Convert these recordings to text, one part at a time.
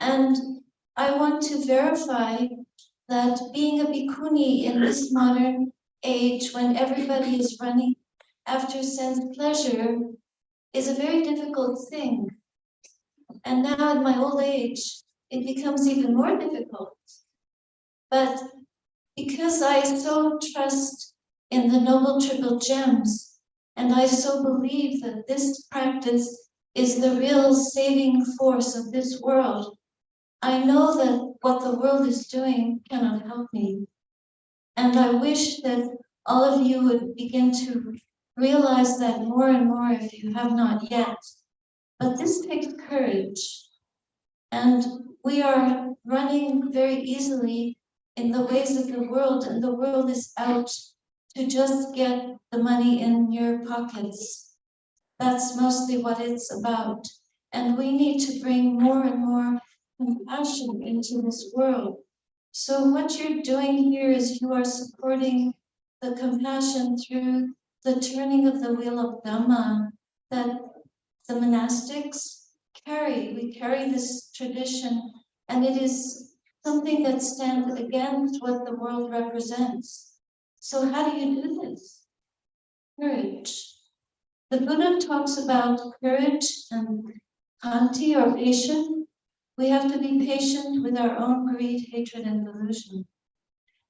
And I want to verify that being a bhikkhuni in this modern age, when everybody is running after sense pleasure, is a very difficult thing. And now in my old age, it becomes even more difficult. But because I so trust in the Noble Triple Gems, and I so believe that this practice is the real saving force of this world, I know that what the world is doing cannot help me. And I wish that all of you would begin to realize that more and more if you have not yet. But this takes courage. And we are running very easily in the ways of the world, and the world is out to just get the money in your pockets. That's mostly what it's about. And we need to bring more and more compassion into this world. So what you're doing here is you are supporting the compassion through the turning of the wheel of Dhamma that the monastics carry. We carry this tradition, and it is something that stands against what the world represents. So how do you do this? Courage. The Buddha talks about courage and khanti, or patience. We have to be patient with our own greed, hatred, and delusion.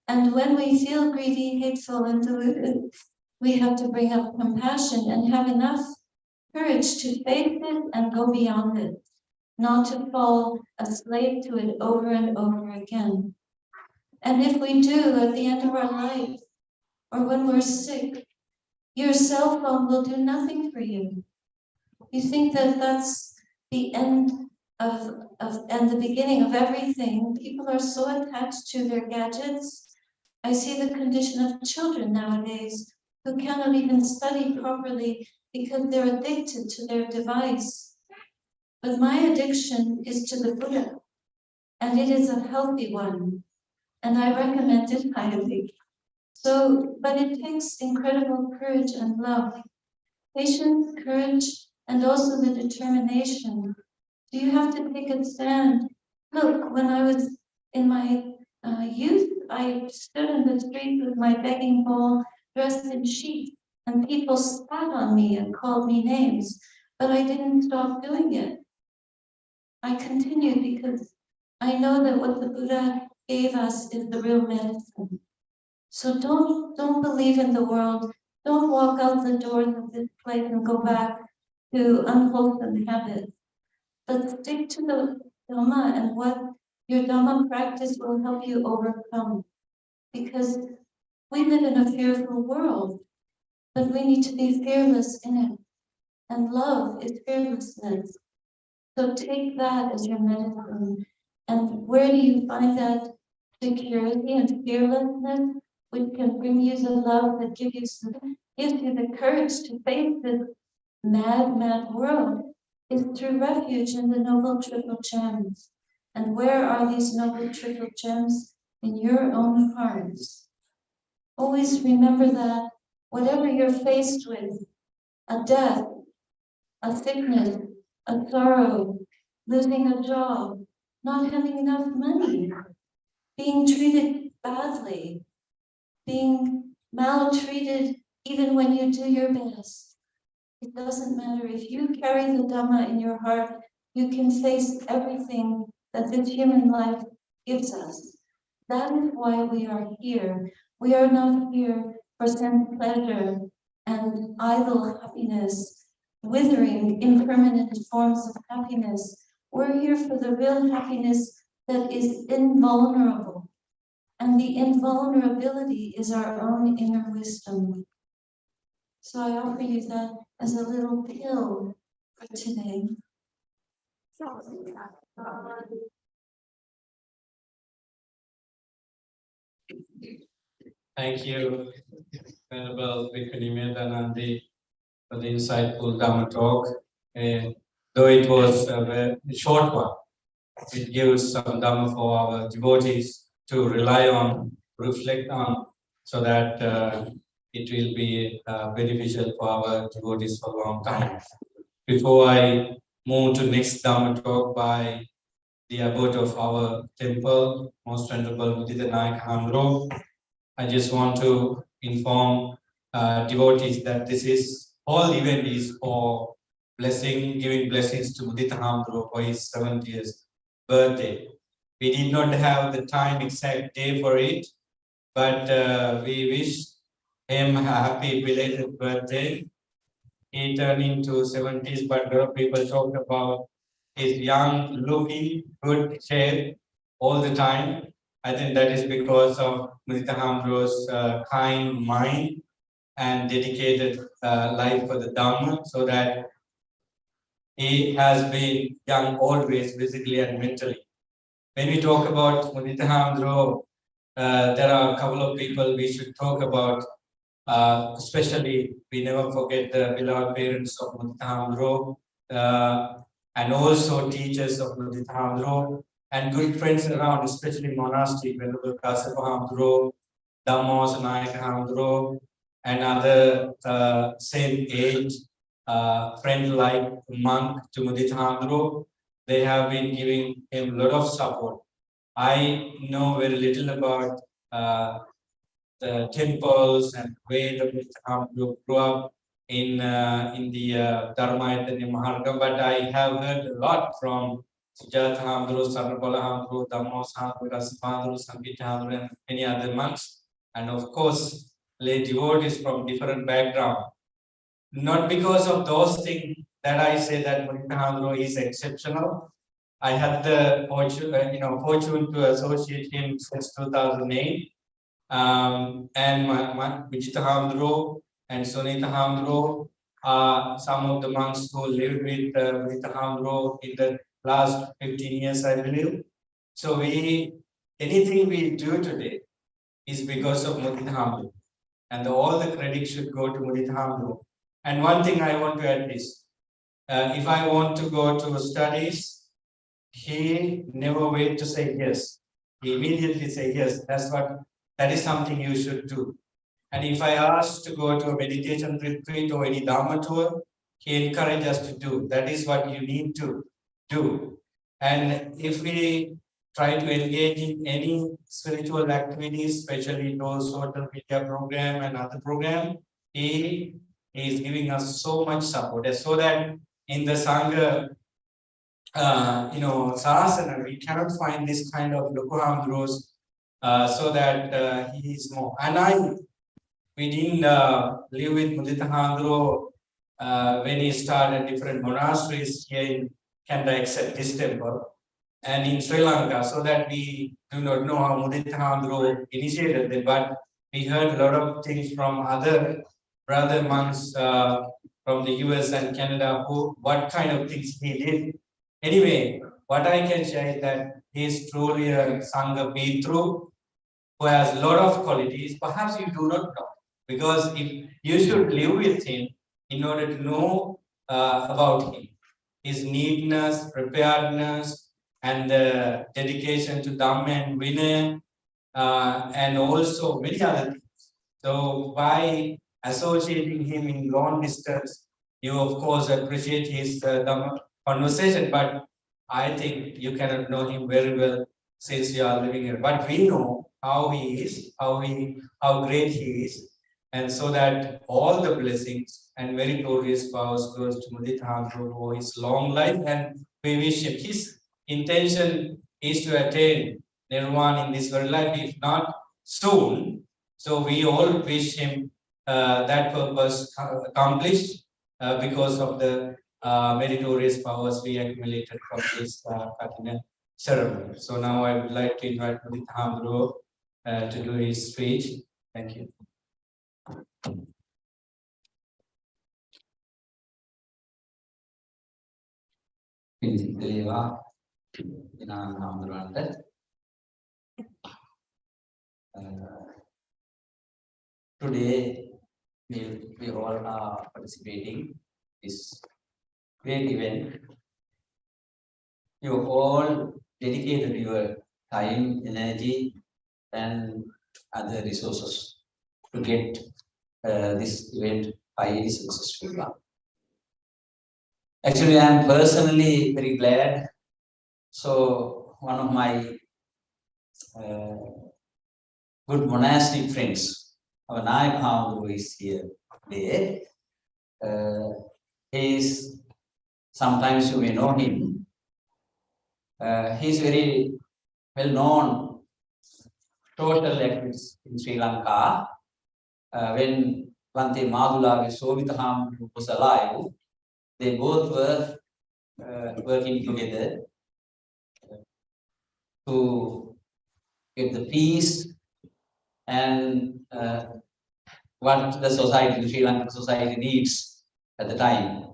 And when we feel greedy, hateful, and deluded, we have to bring up compassion and have enough courage to face it and go beyond it, not to fall a slave to it over and over again. And if we do, at the end of our life, or when we're sick, your cell phone will do nothing for you. You think that that's the end and the beginning of everything. People are so attached to their gadgets. I see the condition of children nowadays who cannot even study properly because they're addicted to their device. But my addiction is to the Buddha, and it is a healthy one, and I recommend it highly. So, but it takes incredible courage and love, patience, courage, and also the determination. Do you have to take a stand? Look, when I was in my youth, I stood in the street with my begging bowl, dressed in sheep, and people spat on me and called me names, but I didn't stop doing it. I continued because I know that what the Buddha gave us is the real medicine. So don't believe in the world. Don't walk out the doors of this place and go back to unwholesome habits. But stick to the Dhamma and what your Dhamma practice will help you overcome. Because we live in a fearful world, but we need to be fearless in it. And love is fearlessness. So take that as your medicine. And where do you find that security and fearlessness, which can bring you the love that gives you the courage to face this mad, mad world, is through refuge in the Noble Triple Gems. And where are these Noble Triple Gems? In your own hearts. Always remember that whatever you're faced with, a death, a sickness, a sorrow, losing a job, not having enough money, being treated badly, being maltreated even when you do your best. It doesn't matter. If you carry the Dhamma in your heart, you can face everything that this human life gives us. That is why we are here. We are not here for sense pleasure and idle happiness, withering, impermanent forms of happiness. We're here for the real happiness that is invulnerable. And the invulnerability is our own inner wisdom. So I offer you that as a little pill for today. Thank you, Venerable Bhikkhuni Medanandi, for the insightful Dhamma talk. Though it was a very short one, it gives some Dhamma for our devotees to rely on, reflect on, so that it will be beneficial for our devotees for a long time. Before I move to next Dhamma talk by the abode of our temple, Most Venerable Mudita Nayak Hamro. I just want to inform devotees that this is whole event is for blessing, giving blessings to Mudita Hamro for his 70th birthday. We did not have the time exact day for it, but we wish him a happy belated birthday. He turned into 70s, but a lot of people talked about his young looking, good shape all the time. I think that is because of Mudita Hamro's kind mind and dedicated life for the Dhamma, so that he has been young always, physically and mentally. When we talk about Mudita Hamro, there are a couple of people we should talk about. Especially, we never forget the beloved parents of Mudita Hamro, and also teachers of Mudita Hamro, and good friends around, especially monastery, Venerable Kasapo Hamro, Damos Nayak Hamro, and other same age friend like monk to Mudita Hamro. They have been giving him a lot of support. I know very little about the temples and where the Mudita Hamro grew up in the Dharmayatanya Maharga, but I have heard a lot from Sujata Hamro, Sarvapala Hamro, Damos Hamro, Rasipandro, Sankita Hamro, and many other monks, and of course, lay devotees from different backgrounds. Not because of those things that I say that Mudita Hamro is exceptional. I had the fortune to associate him since 2008. And Vijita Hamro and Sunita Hamro are some of the monks who lived with Vijita Hamro in the last 15 years, I believe. So anything we do today is because of Mudita Hamro, and all the credit should go to Mudita Hamro. And one thing I want to add is, if I want to go to studies, he never wait to say yes. He immediately say yes. That is something you should do. And if I ask to go to a meditation retreat or any Dharma tour, he encourages us to do. That is what you need to do. And if we try to engage in any spiritual activities, especially those social media program and other program, he is giving us so much support. So that in the Sangha, Sahasana, we cannot find this kind of Lokohamros, so that he is more. And we didn't live with Mudita Hamro when he started different monasteries here in Canada, except this temple, and in Sri Lanka, so that we do not know how Mudita Hamro initiated it, but we heard a lot of things from other brother monks from the US and Canada, what kind of things he did. Anyway, what I can share is that he is truly a Sangha Pitru who has a lot of qualities. Perhaps you do not know, because if you should live with him in order to know about him, his neatness, preparedness, and the dedication to Dhamma and Vinaya, and also many other things. So by associating him in long distance, you of course appreciate his Dhamma conversation, but I think you cannot know him very well since you are living here. But we know how he is, how great he is, and so that all the blessings and very glorious powers goes to Mudita Hamro for his long life, and we wish him. His intention is to attain Nirvana in this very life, if not soon. So we all wish him that purpose accomplished because of the meritorious powers we accumulated from this Kathina ceremony. So now I would like to invite Mudita Hamro to do his speech. Thank you. Today, we all are participating this great event. You all dedicated your time, energy, and other resources to get this event highly successful. Actually, I am personally very glad So one of my good monastic friends, our Nayak Hamdru is here today. He is, sometimes you may know him. He is very well known social activist in Sri Lanka. When Bhante Madula Sovita Hamdru was alive, they both were working together to get the peace and what the society, the Sri Lankan society needs at the time.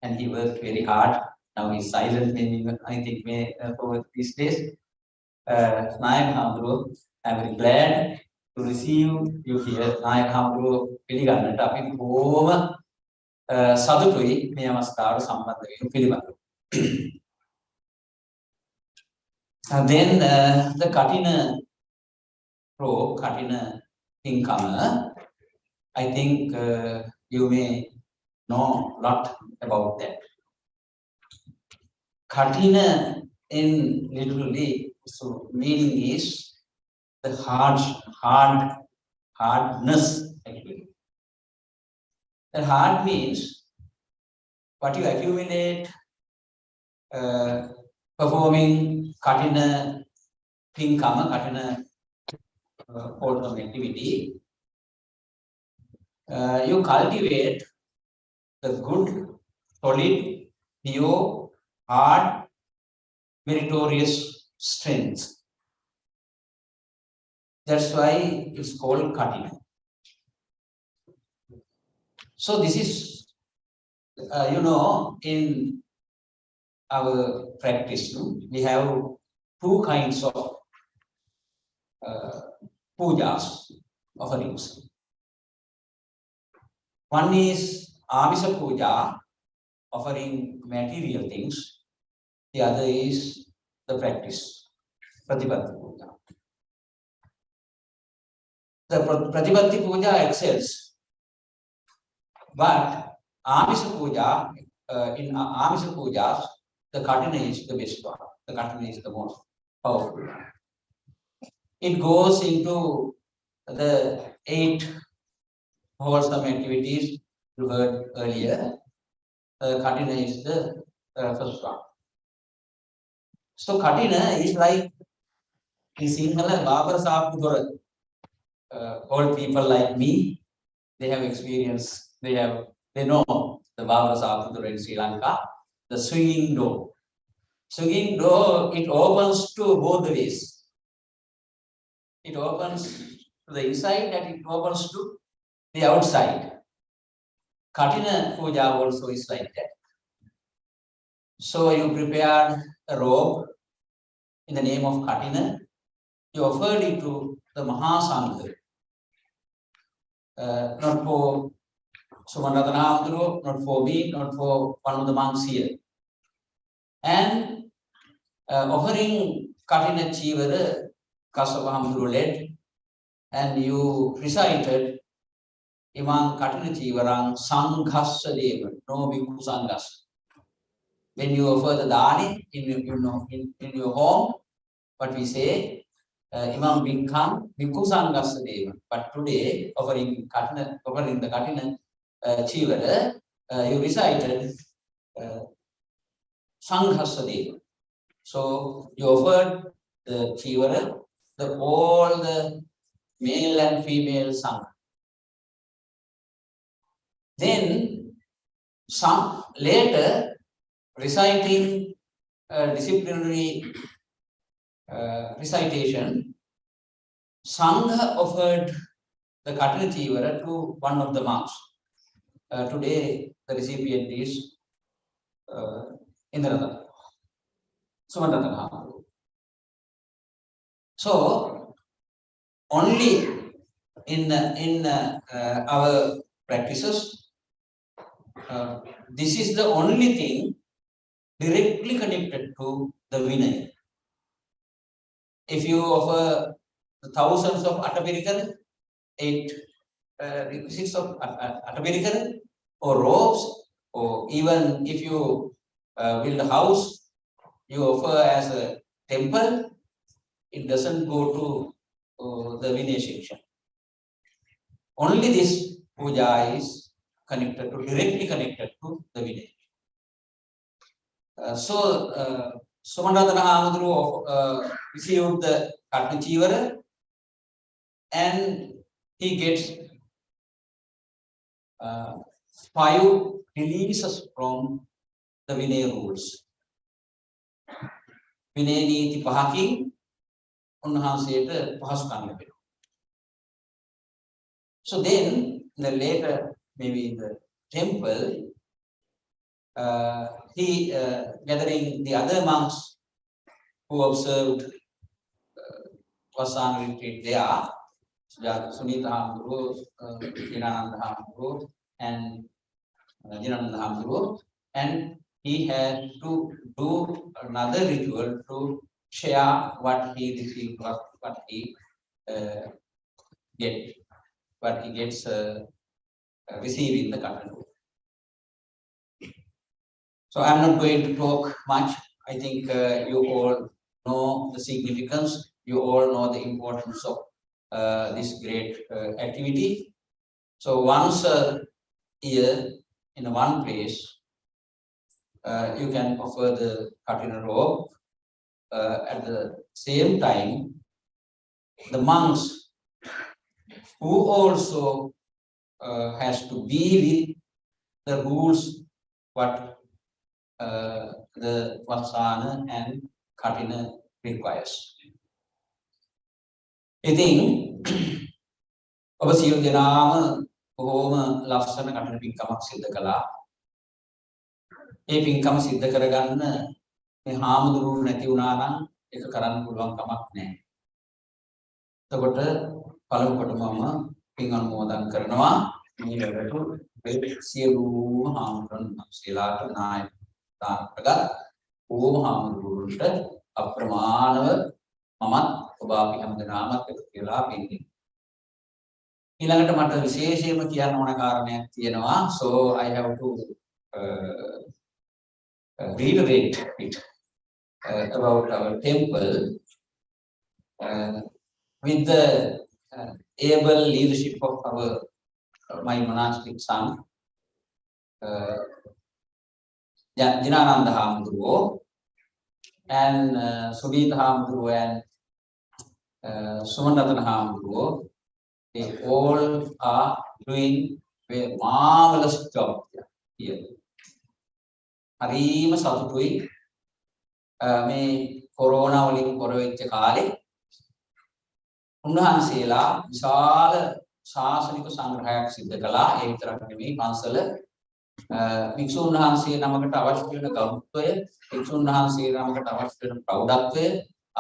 And he worked very hard. Now he's silent, maybe, I think, over these days. Nayak Hamdru, I'm very glad to receive you here. Nayak Hamdru, පිළිගන්නට අපි බොහොම සතුටුයි මේ අවස්ථාවට සම්බන්ධ වීම පිළිබඳව. Then the Katina robe, Katina pinkama, I think you may know a lot about that. Katina in literally, so meaning is the hardness actually. That hard means what you accumulate performing Katina pinkama, Katina wholesome activity. You cultivate the good, solid, pure, hard, meritorious strength. That's why it's called Katina. So this is, in our practice, we have two kinds of pujas, offerings. One is Amisa Puja, offering material things. The other is the practice, Pratipatti Puja. The Pratipatti Puja excels, but Amisa Puja, in Amisa Pujas, the Katina is the best one. The Katina is the most powerful one. It goes into the 8 wholesome activities you heard earlier. Katina is the first one. So Katina is like in Sinhala, Babara Sapudora. Old people like me, they have experience, they know the Babara Sapudora in Sri Lanka, the swinging door. Swinging door, it opens to both the ways. It opens to the inside and it opens to the outside. Katina Puja also is like that. So you prepared a robe in the name of Katina. You offered it to the Mahasangha. Not for Sumanratana Hamdru, not for me, not for one of the monks here. And offering Katina Chivara, Kasava Hamdru led, and you recited Imam Katina Chivarang Sanghasa Deva, no Bhikkhu Sanghas. When you offer the Dani in your home, what we say, Imam Bhikkhu Sanghasa Deva. But today, offering the Katina Chivara, you recited Sanghasa Deva. So you offered the Chivara, all the male and female Sangha. Then some later reciting disciplinary recitation, Sangha offered the Katina Chivara to one of the monks. Today the recipient is Indranathan, Sumanratana Hamdru. So only in our practices, this is the only thing directly connected to the Vinaya. If you offer the thousands of Ataperikara, 8 requisites of Ataperikara, or robes, or even if you build a house, you offer as a temple, it doesn't go to the Vinaya section. Only this puja is connected to, directly connected to the Vinaya. So Somanratana Hamadru received the Katna Chivara, and he gets 5 releases from the Vinaya rules. Vinaya Niti Pahakin, Unhanseta Pahaskan. So then, the later, maybe in the temple, he gathering the other monks who observed Vasana retreat there, Sunita Hamguru, Hinananda Hamguru, and Jinananda Hamguru, and he had to do another ritual to share what he received, what he gets receiving the Katanu. So I'm not going to talk much. I think you all know the significance. You all know the importance of this great activity. So once a year in one place, you can offer the Katina robe. At the same time, the monks who also has to be with the rules what the Vasana and Katina requires. ඉතින් ඔබ සියලු දෙනාම බොහොම ලස්සන කටන පින්කමක් සිදු කළා. ඒ පින්කම සිදු කරගන්න මේ හාමුදුරුවෝ නැති වුණා නම් ඒක කරන්න පුළුවන් කමක් නැහැ. එතකොට පළමු කොටම මම පින් අනුමෝදන් කරනවා. ඊළඟට සියලුම හාමුදුරුවෝ ශීලාට නායක දානකට ඕම හාමුදුරුවන්ට අප්‍රමාණව මමත් ඔබ අපි හැමදෙනාමත් එකතු වෙලා පින්කම්. ඊළඟට මට විශේෂයෙන්ම කියන්න ඕන කාරණයක් තියෙනවා. So I have to reiterate it about our temple with the able leadership of my monastic son Jinananda Hamdruo and Sunita Hamdruo and Sumanratana Hamdruo. They all are doing a marvelous job here. හරිම සතුටුයි මේ corona වලින් කොර වෙච්ච කාලේ උන්වහන්සේලා විශාල ශාසනික සංග්‍රහයක් සිදු කළා. ඒ විතරක් නෙමෙයි පන්සල භික්ෂුන් වහන්සේ නමකට අවශ්‍ය වෙන ගෞරවය, භික්ෂුන් වහන්සේ නමකට අවශ්‍ය වෙන ප්‍රෞಢත්වය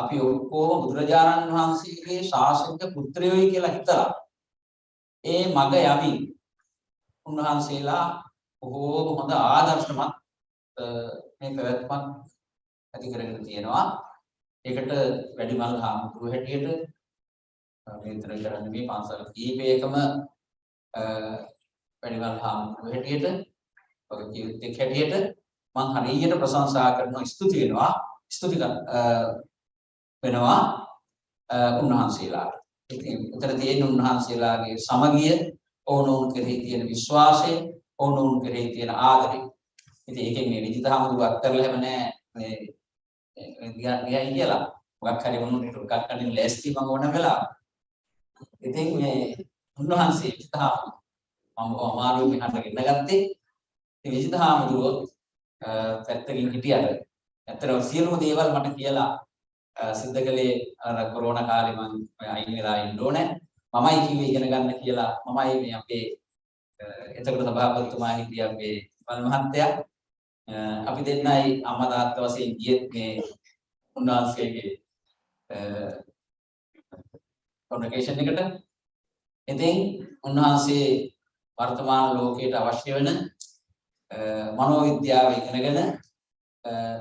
අපි ඔක්කොම බුදුරජාණන් වහන්සේගේ ශාසනික පුත්‍රයෝයි කියලා හිතලා ඒ මග යමින් උන්වහන්සේලා බොහෝම හොඳ ආදර්ශමත් මේ පැවැත්මක් ඇති කරගෙන තියෙනවා. ඒකට වැඩිමල් හාමුදුරුවෝ හැටියට විතර කරන්නේ මේ පන්සල කීපයකම වැඩිමල් හාමුදුරුවෝ හැටියට ඔගේ ජීවිතයක් හැටියට මම හරියට ප්‍රශංසා කරනවා, ස්තුති වෙනවා උන්වහන්සේලාට. ඉතින් උතර තියෙන උන්වහන්සේලාගේ සමගිය, ඕනෝන් කෙරෙහි තියෙන විශ්වාසය, ඕනෝන් කෙරෙහි තියෙන ආදරය. ඉතින් ඒකෙන් මේ විජිත හාමුදුරුවෝ අත්තරලා හැම නෑ මේ ගියයි කියලා. මොකක් හරි වුණොත් ටිකක් කඩින් ලෑස්ති මම ඕන වෙලා. ඉතින් මේ උන්වහන්සේ විජිත හාමුදුරුවෝ මම අමාරුවෙන් මෙහාට ගෙන්න ගත්තේ. ඉතින් විජිත හාමුදුරුවෝ පැත්තකින් හිටියට ඇත්තටම සියලුම දේවල් මට කියලා සිද්ධ කළේ අර කොරෝනා කාලේ මම අයින් වෙලා ඉන්න ඕනේ. මමයි කිව්වේ ඉගෙන ගන්න කියලා. මමයි මේ අපේ එතකොට සභාපතිතුමා හිටියා අපේ වල් මහත්තයා. අපි දෙන්නයි අම්මා තාත්තා වශයෙන් ගියෙත් මේ උන්වහන්සේගේ කොමියුනිකේෂන් එකට. ඉතින් උන්වහන්සේ වර්තමාන ලෝකයට අවශ්‍ය වෙන මනෝවිද්‍යාව ඉගෙනගෙන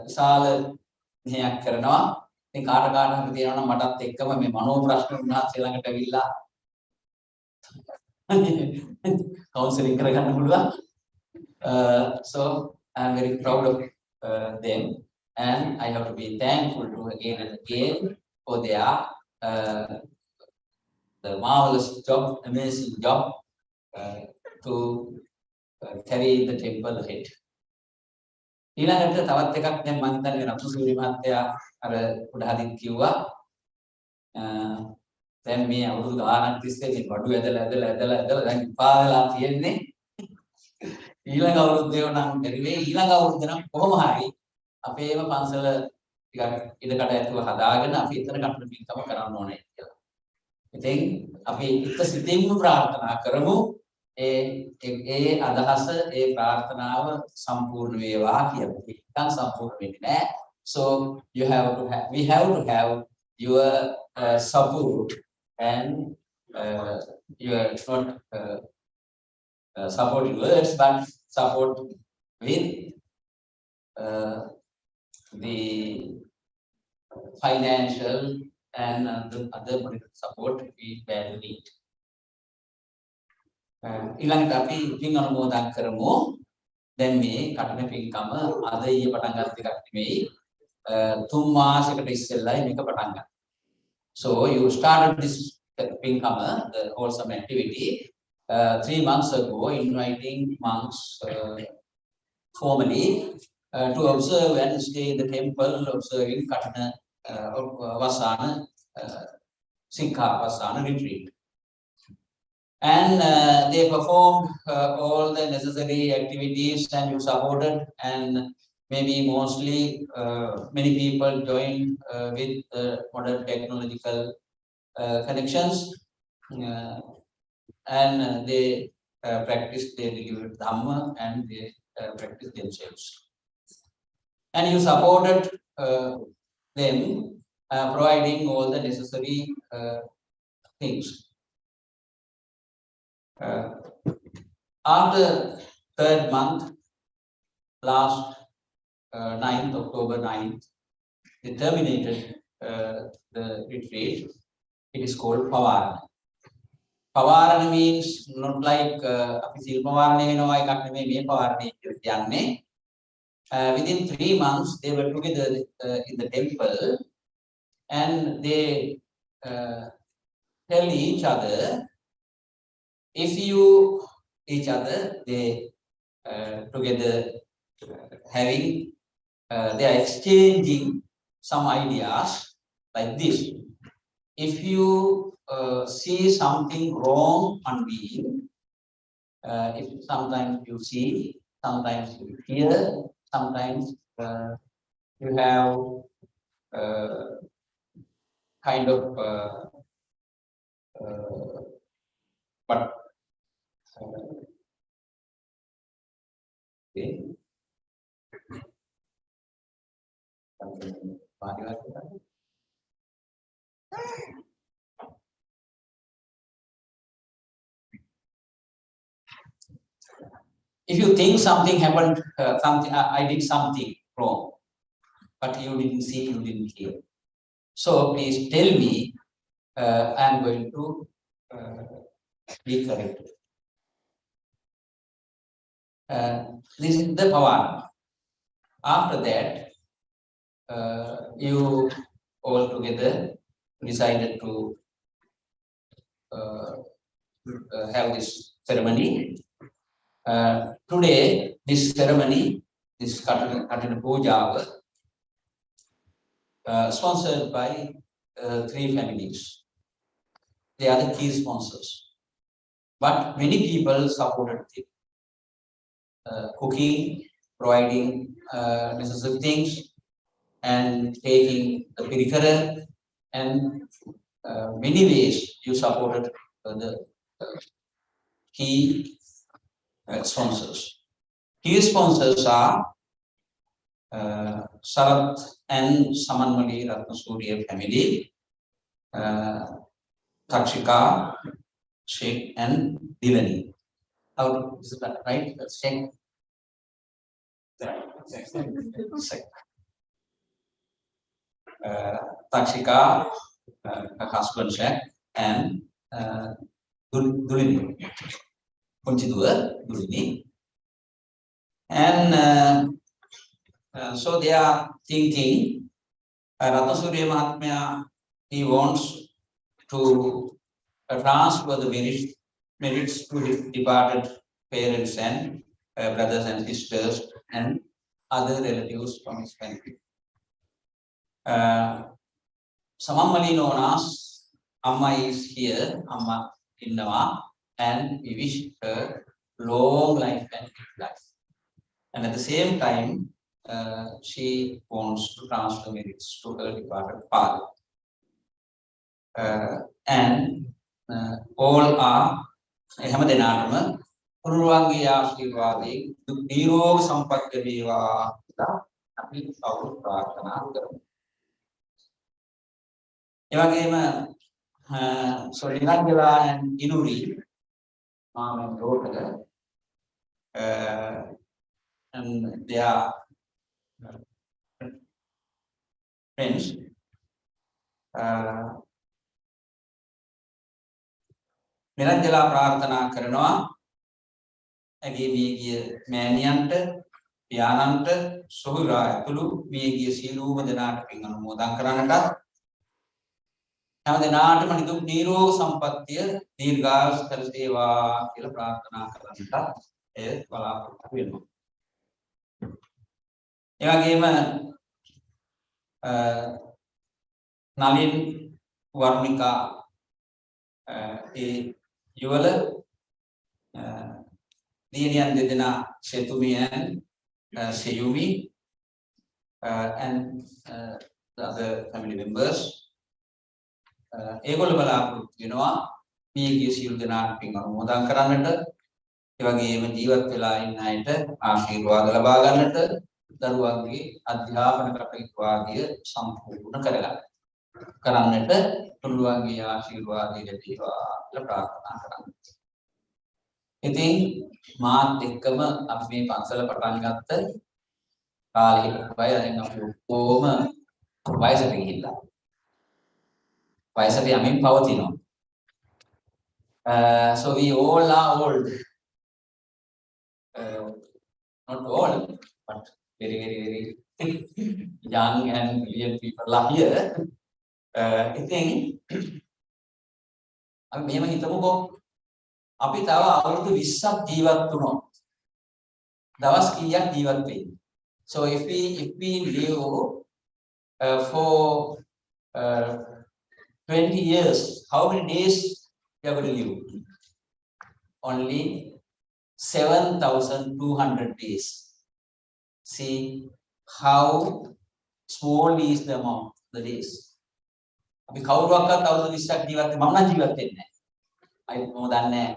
විශාල මෙහෙයක් කරනවා. ඉතින් කාට හරි තියෙනවා නම් මටත් එක්කම මේ මනෝ ප්‍රශ්න උන්වහන්සේ ළඟට ඇවිල්ලා counseling කරගන්න පුළුවන්. So I am very proud of them. And I have to be thankful to again and again for their the marvelous job, amazing job to carry the temple ahead. ඊළඟට තවත් එකක් දැන් මම හිතන්නේ රතුසූරි මහත්තයා අර උඩහදින් කිව්වා දැන් මේ අවුරුදු ගානක් තිස්සේ මේ බඩු ඇදලා දැන් ඉපා වෙලා තියෙන්නේ ඊළඟ අවුරුද්දේ නම් බැරිවේ ඊළඟ අවුරුද්ද නම් කොහොම හරි අපේම පන්සල ටිකක් ඉඩකට ඇතුව හදාගෙන අපි එතන කටුන පින්කම කරන්න ඕනේ කියලා. ඉතින් අපි එක සිතින්ම ප්‍රාර්ථනා කරමු ඒ අදහස ඒ ප්‍රාර්ථනාව සම්පූර්ණ වේවා කියලා. ඒකන් සම්පූර්ණ වෙන්නේ නැහැ. So we have to have your support and your not supporting words but support with the financial and the other monetary support we badly need. ඊළඟට අපි පින් අනුමෝදන් කරමු. දැන් මේ කටන පින්කම අද ඊයේ පටන් ගන්න එකක් නෙමෙයි. 3 මාසයකට ඉස්සෙල්ලයි මේක පටන් ගත්තේ. So you started this pinkam, the wholesome activity 3 months ago, inviting monks formally to observe and stay in the temple, observing Katana Vasana, Sikha Vasana retreat. And they performed all the necessary activities and you supported, and maybe mostly many people joined with modern technological connections and they practiced, they delivered Dhamma and they practiced themselves. And you supported them providing all the necessary things. After 3rd month, last 9th, October 9th, they terminated the retreat. It is called Pavarana. Pavarana means not like official Pavarana, within 3 months, they were together in the temple and they tell each other, if you each other, they together having, they are exchanging some ideas like this. If you see something wrong on being, if sometimes you see, sometimes you hear, sometimes you have kind of but okay. If you think something happened, I did something wrong, but you didn't see, you didn't hear. So please tell me, I am going to be corrected. This is the Pavarana. After that, you all together decided to have this ceremony. Today, this ceremony, this Kathina Puja, sponsored by 3 families. They are the key sponsors. But many people supported it. Cooking, providing necessary things, and taking the peripheral, and many ways you supported the key sponsors. Key sponsors are Sarath and Samanmali Ratnasuriya family, Takshika, Sheikh, and Dilani. How is that right? That's Sheikh. Takshika, her husband Sheikh, and Dulini, Kunchidua, Dulini. And So they are thinking, Ratnasurya Mahatmya, he wants to transfer the merits to his departed parents and brothers and sisters and other relatives from his family. Samamali known as Amma is here, Amma Innawa, and we wish her long life and good life. And at the same time, she wants to transfer merits to her departed father. And all are හැම දෙනාටම පුරුරුවන්ගේ ආශිර්වාදයෙන් නිරෝග සම්පත් ලැබේවා කියලා අපි කවුරුත් ප්‍රාර්ථනා කරමු. ඒ වගේම so Nirangala and Inuri, mom and daughter, and they are friends. Nirangala ප්‍රාර්ථනා කරනවා ඇගේ මියගිය මෑණියන්ට පියාණන්ට සොහොයුරා ඇතුළු මියගිය සියලුම දෙනාට පින් අනුමෝදන් කරන්නට හැම දෙනාටම නිදුක් නිරෝග සම්පන්නිය දීර්ඝායුෂ සැලසේවා කියලා ප්‍රාර්ථනා කරන්නට එය බලාපොරොත්තු වෙනවා. ඒ වගේම නලින් වර්ණිකා ඒ යුවල Dianian Dedena Setumi and Seyumi and the other family members. ඒගොල්ලෝ බලාපොරොත්තු වෙනවා මේගිය සියලු දෙනාට පින් අනුමෝදන් කරන්නට ඒ වගේම ජීවත් වෙලා ඉන්න අයට ආශිර්වාද ලබා ගන්නට දරුවන්ගේ අධ්‍යාපන කටයුතු ආදිය සම්පූර්ණ කරන්නට තුන්වන්ගේ ආශිර්වාදය ලැබේවා කියලා ප්‍රාර්ථනා කරනවා. ඉතින් මාත් එක්කම අපි මේ පන්සල පටන් ගත්ත කාලේ වයසෙන් අපි ඔක්කොම වයසට ගිහිල්ලා වයසට යමින් පවතිනවා. So we all are old. Not old, but very young and brilliant people are here. ඉතින් අපි මෙහෙම හිතමුකෝ අපි තව අවුරුදු 20ක් ජීවත් වුණොත් දවස් කීයක් ජීවත් වෙයිද? So if we live for 20 years, how many days we are going to live? Only 7,200 days. See how small is the amount, the days. අපි කවුරුවක්වත් අවුරුදු 20ක් ජීවත් වෙන්නේ මම නම් ජීවත් වෙන්නේ නැහැ. අයි මම දන්නේ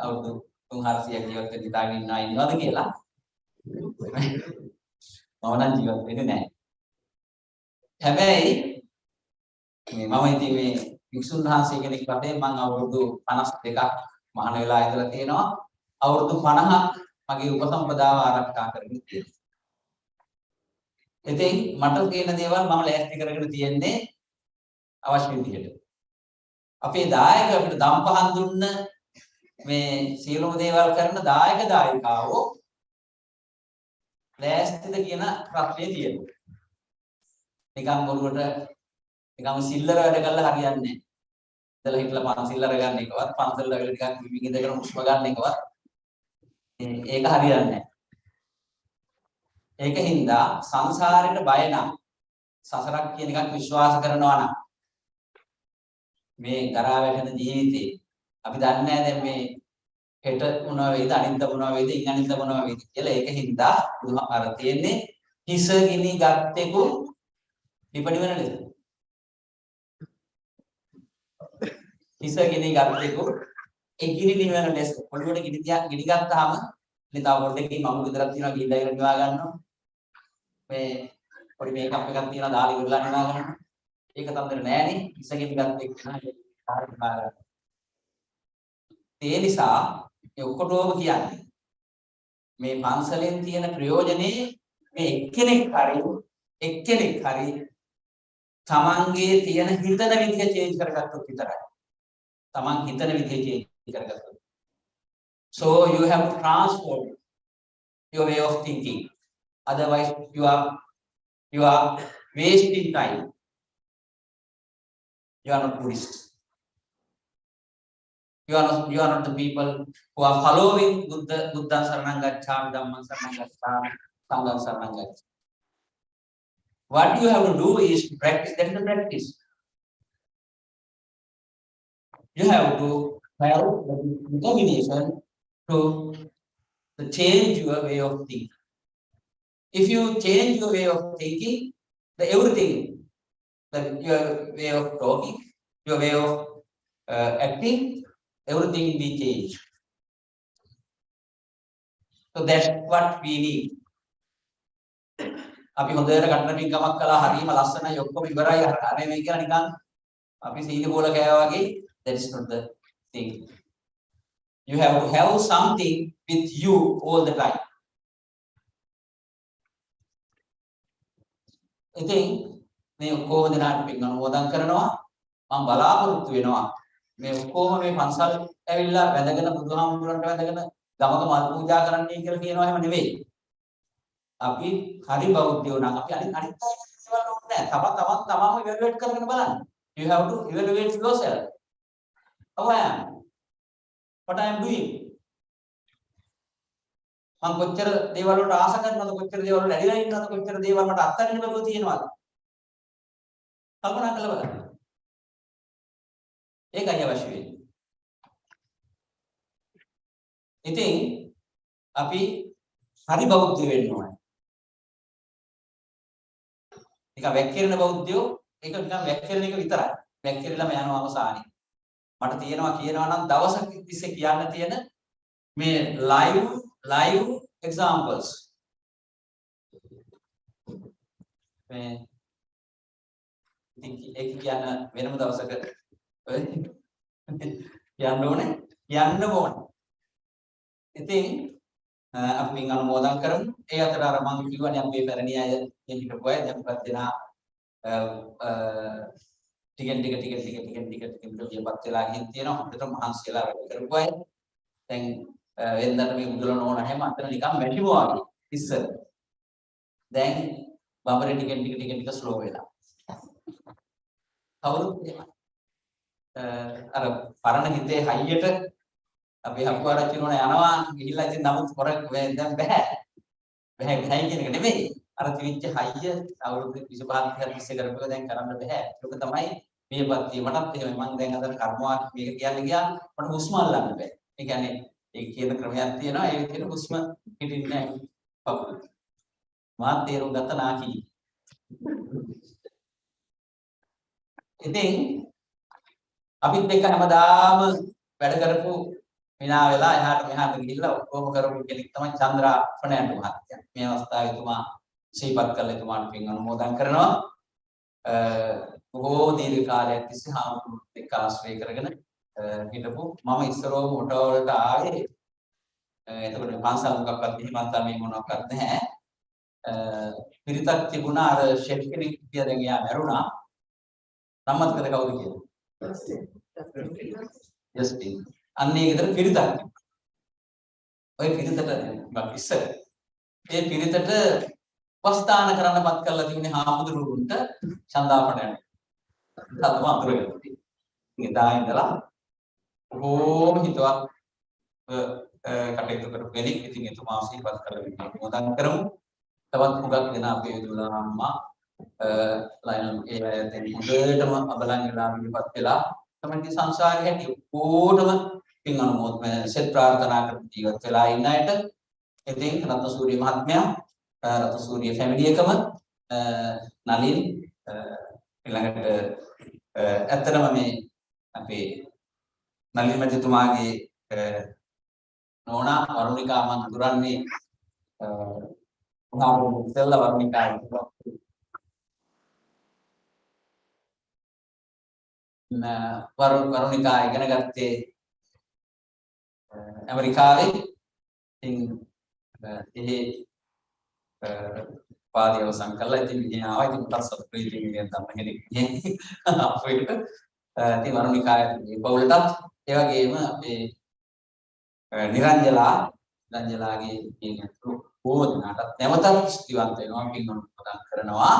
අවුරුදු 300ක් ජීවත් වෙන්න හිතාගෙන ඉන්නවා ඉන්නවද කියලා. මම නම් ජීවත් වෙන්නේ නැහැ. හැබැයි මම ඉතින් මේ වික්ෂුන් වහන්සේ කෙනෙක් වශයෙන් මම අවුරුදු 52ක් මහාන වෙලා ඉඳලා තියෙනවා. අවුරුදු 50ක් මගේ උපසම්පදාව ආරක්ෂා කරගෙන තියෙනවා. ඉතින් මට කියන දේවල් මම ලෑස්ති කරගෙන තියෙන්නේ අවශ්‍ය විදිහට. අපේ දායක අපිට දම් පහන් දුන්න මේ සියලුම දේවල් කරන දායක දායිකාවෝ ලෑස්තිද කියන ප්‍රශ්නේ තියෙනවා. නිකම් බොරුවට නිකම් සිල්ලර වැඩ කළා හරියන්නේ නැහැ. ඉතල හිටලා පන්සිල් අරගන්න එකවත් පන්සල් වල ටිකක් විවිධ ඉඳගෙන හුස්ම ගන්න එකවත් ඒක හරියන්නේ නැහැ. ඒකින්ද සංසාරෙට බය නම් සසරක් කියන එකක් විශ්වාස කරනවා නම් මේ කරා වැටෙන ජීවිතේ අපි දන්නේ නැහැ දැන් මේ හෙට මොනවා වෙයිද අනිද්දා මොනවා වෙයිද ඉන් අනිද්දා මොනවා වෙයිද කියලා ඒකින්ද අර තියෙන්නේ හිස ගිනි ගත්තෙකු විපණිවන ලෙස හිස ගිනි ගත්තෙකු ඒ ගිනි නිවන ලෙස පොළොවට ගිනි ගත්තාම ඉතින් තව පොඩ්ඩකින් මම විතරක් තියනවා ගිහිල්ලා ඉගෙන නිවා ගන්නවා මේ පොඩි මේකප් එකක් තියනවා දාලා ඉවරලා නිවා ගන්නවා ඒක තමයි නෑනේ ඉස්සගෙන් ගත්ත එක නෑ ඒ නිසා ඒ ඔක්කොටම කියන්නේ මේ පන්සලෙන් තියෙන ප්‍රයෝජනේ මේ එක්කෙනෙක් හරි තමන්ගේ තියෙන හිතන විදිය චේන්ජ් කරගත්තොත් විතරයි තමන් හිතන විදිය චේන්ජ් කරගත්තොත් so you have to transform your way of thinking Otherwise, you are wasting time. You are not Buddhist. You are not the people who are following Buddha Saranam Gacchami, Dhamman Saranam Gacchami, Sangham Saranam Gacchami. What you have to do is to practice. That is the practice. You have to have the determination to change your way of thinking. If you change your way of thinking, everything, your way of talking, your way of acting, everything will change. So that's what we need. අපි හොඳට කටන පින්කමක් කළා හරියම ලස්සනයි ඔක්කොම ඉවරයි අර මේ කියලා නිකන් අපි සීනි බෝල කෑවා වගේ. That is not the thing. You have to have something with you all the time. ඉතින් මේ ඔක්කොම දෙනාට පින් අනුමෝදන් කරනවා. මම බලාපොරොත්තු වෙනවා මේ ඔක්කොම මේ පන්සල් ඇවිල්ලා වැඳගෙන බුදුහාමුදුරන්ට වැඳගෙන ගමක මල් පූජා කරන්නයි කියලා කියනවා එහෙම නෙවෙයි. අපි හරි බෞද්ධයෝ නම් අපි අනිත් අය දේවල් ඕනේ නැහැ. තමම ඉවැලුවේට් කරගෙන බලන්න. You have to evaluate yourself. How I am? What I am doing? මම කොච්චර දේවල් වලට ආස කරනවද, කොච්චර දේවල් වලට ඇලිලා ඉන්නවද, කොච්චර දේවල් මට අත්හරින්න බැරුව තියෙනවද? කල්පනා කරලා බලන්න. ඒකයි අවශ්‍ය වෙන්නේ. ඉතින් අපි හරි බෞද්ධ වෙන්න ඕනේ. නිකන් වැක්කිරෙන බෞද්ධයෝ ඒක නිකන් වැක්කිරෙන එක විතරයි. වැක්කිරෙලම යනවා අවසානයේ. මට කියනවා නම් දවසක් තිස්සේ කියන්න තියෙන මේ live examples. මේ ඉතින් ඒක කියන්න වෙනම දවසක කියන්න ඕනේ. ඉතින් අපි අනුමෝදන් කරමු. ඒ අතර අර මම කිව්වනේ අපි පැරණි අය හිටපු අය දැන්පත් දෙනා ටිකෙන් ටික විදියපත් වෙලා ගිහින් තියෙනවා. හොඳට මහන්සියලා වැඩ කරපු අය. දැන් වෙනදට මේ මුදලන ඕන හැම අතන නිකන් වැටිමෝ වගේ ඉස්සර. දැන් බඹරේ ටිකෙන් ස්ලෝ වෙලා. කවුරුත් අර පරණ හිතේ හයියට අපි හක්වාරච්චි නෝන යනවා ගිහිල්ලා ඉතින් නමුත් දැන් බෑ කියන එක නෙමෙයි. අර තිවිච්ච හයිය අවුරුදු 25 30 30 කරපුවා දැන් කරන්න බෑ. ඒක තමයි මේපත්තිය. මටත් එහෙම මම දැන් අද කර්මවාක් මේක කියන්න ගියා මට හුස්ම අල්ලන්න බෑ. ඒ කියන්නේ ඒ කියන ක්‍රමයක් තියෙනවා. ඒ විදිහට හුස්ම හිටින්නේ නැහැ. මාත් තේරුම් ගත්ත නාකි. ඉතින් අපිත් එක්ක හැමදාම වැඩ කරපු විනා වෙලා එහාට මෙහාට ගිහිල්ලා ඔක්කොම කරපු කෙනෙක් තමයි චන්ද්‍රා ෆර්නෑන්ඩෝ මහත්තයා. මේ අවස්ථාවේ එතුමා ශ්‍රීපත් කළ එතුමාට පින් අනුමෝදන් කරනවා. බොහෝ දීර්ඝ කාලයක් තිස්සේ හාමුදුරුවෝ එක්ක ආශ්‍රය කරගෙන හිටපු මම ඉස්සරෝම ඔටෝ වලට ආවේ. එතකොට පන්සල් මොකක්වත් මෙහෙමත් මේ මොනවක්වත් නැහැ. පිරිතක් තිබුණා අර ෂෙෆ් කෙනෙක් කියලා දැන් එයා මැරුණා. නම් මතකද කවුද කියලා? ජස්ටින්. අන්නේ ගෙදර පිරිතක්. ඔය පිරිතට මම ඉස්සර ඒ පිරිතට උපස්ථාන කරන්නපත් කරලා තිබුණේ හාමුදුරුවන්ට චන්දාපණ යන. තත්ම අතුරුගෙන. ඉඳා ඉඳලා බොහෝම හිතවත් කටයුතු කරපු කෙනෙක්. ඉතින් එතුමා ශ්‍රීපත් කරලා අනුමෝදන් කරමු. තවත් හුඟක් දෙනා අපේ යදුලා අම්මා ලයිනල් ඒ දැන් හොඳටම අබලන් වෙලා විපත් වෙලා තමයි සංසාරේ හැටි ඕනම පින් අනුමෝදන් සෙත් ප්‍රාර්ථනා කර ජීවත් වෙලා ඉන්න අයට ඉතින් රත්නසූරිය මහත්මයා රත්නසූරිය ෆැමිලි එකම නලින් ඊළඟට ඇත්තටම මේ අපේ නලින් මැතිතුමාගේ නෝනා වරුණිකා මන් දුරන්නේ උනාරු ඉස්සෙල්ලා වරුණිකා වරුණිකා ඉගෙන ගත්තේ ඇමරිකාවේ. ඉතින් ඒ පාඩිය අවසන් කළා. ඉතින් මෙහි ආවා. ඉතින් මට සතුටුයි ඉතින් මේ තමයි කෙනෙක් අපිට. ඉතින් වරුණිකාගේ පවුලටත් ඒ වගේම අපේ නිරංජලාගේ කියන ඕනකට නැවතත් ස්තුතිවන්ත වෙනවා පින් අනුමෝදන් කරනවා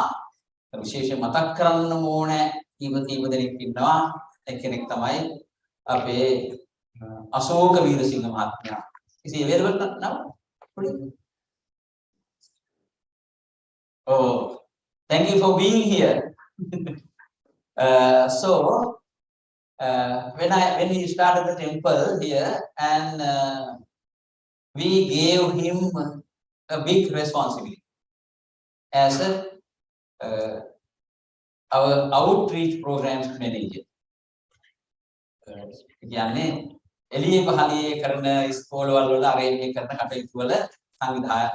විශේෂයෙන් මතක් කරන්න ඕනේ කීප දෙනෙක් ඉන්නවා එක්කෙනෙක් තමයි අපේ අශෝක වීරසිංහ මහත්මයා is he available now oh thank you for being here so when we started the temple here and we gave him a big responsibility as our outreach programs manager. කියන්නේ එළියේ පහළියේ කරන ස්කෝලවල වල අරේන්ජ් කරන කටයුතු වල සංවිධායක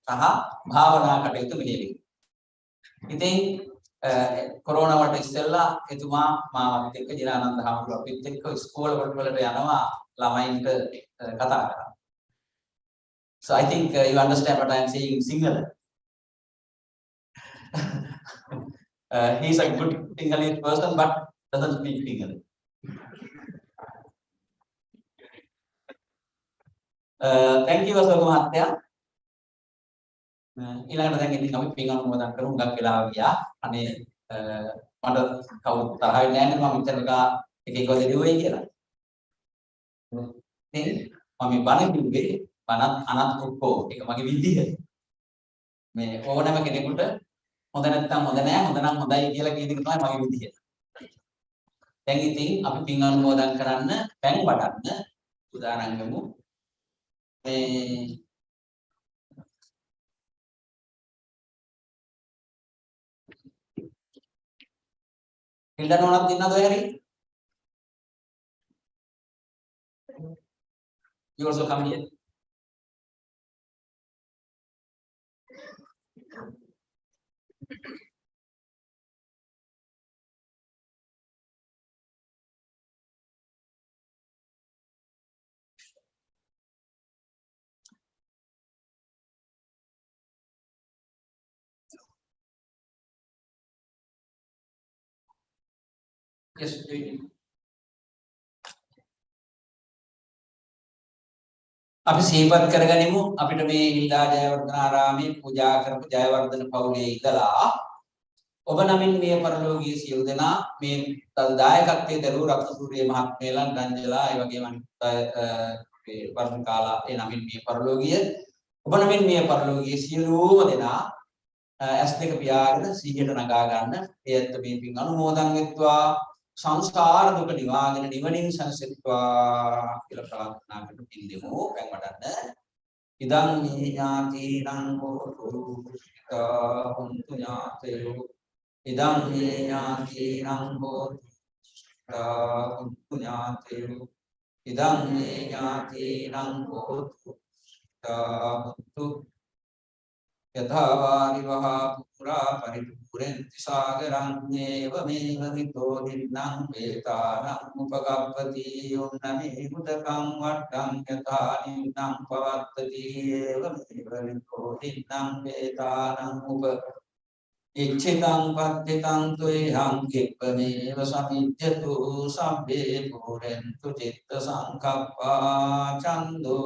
සහ භාවනා කටයුතු මෙහෙයවීම. ඉතින් කොරෝනා වලට ඉස්සෙල්ලා එතුමා මාවත් එක්ක ජිනානන්ද හාමුදුරුවෝ අපිත් එක්ක ස්කෝල වලට යනවා ළමයින්ට කතා කරා. So I think you understand what I am saying in Sinhala. He's a good Sinhalese person but doesn't speak Sinhala. Thank you Asok Mahathya. ඊළඟට දැන් ඉතින් අපි පින් අනුමෝදන් කරමු ගක් වෙලා ගියා. අනේ මට කවුරුත් තරහ වෙන්නේ නැහැ මම මෙතනක එක එක දේ දෙවයි කියලා. ඉතින් මම බණ කිව්වේ බණත් අනත් ඔක්කොම ඒක මගේ විදිහ. මේ ඕනෑම කෙනෙකුට හොඳ නැත්නම් හොඳ නෑ හොඳ නම් හොඳයි කියලා කියන එක තමයි මගේ විදිහ. දැන් ඉතින් අපි පින් අනුමෝදන් කරන්න පැන් වඩන්න උදාහරණ ගමු. Hilda nonat dinna doy hari. You also come here. Yes, අපි සිහිපත් කරගනිමු අපිට මේ හිල්ලා ජයවර්ධන ආරාමයේ පූජා කරපු ජයවර්ධන පවුලේ ඉඳලා ඔබ නමින් මේ පරලෝකීය සියලු දෙනා මේ දායකත්වයේ දරූ රත්නසූරිය මහත්මයලන් රංජලා ඒ වගේම මේ වර්ණ කාලා ඒ නමින් මේ පරලෝකීය ඔබ නමින් මේ පරලෝකීය සියලුම දෙනා S2 පියාගෙන සිහියට නගා ගන්න ඒත් මේ පින් අනුමෝදන් වෙත්වා සංස්කාර දුක නිවාගෙන නිවනින් සංසෙත්වා කියලා ප්‍රාර්ථනා කරන පින් දෙමු පැන් වඩන්න ඉදං ඥාතිනං හෝතු හුන්තු ඥාතයෝ ඉදං ඥාතිනං හෝතු හුන්තු ඥාතයෝ ඉදං ඥාතිනං හෝතු හුන්තු යථා වාරිවහා පුරා පරිපූර්ණති සාගරං නේව මේව විතෝ දින්නම් වේතානං උපගප්පති යොන්නමේ මුදකං වට්ටං යථා නින්නම් පවත්තති ඒව මේව විතෝ දින්නම් වේතානං උප ඉච්ඡිතං පත්තිතං තුයං කිප්පමේව සමිජ්ජතු සම්බේ පුරෙන්තු චිත්ත සංකප්පා චන්தோ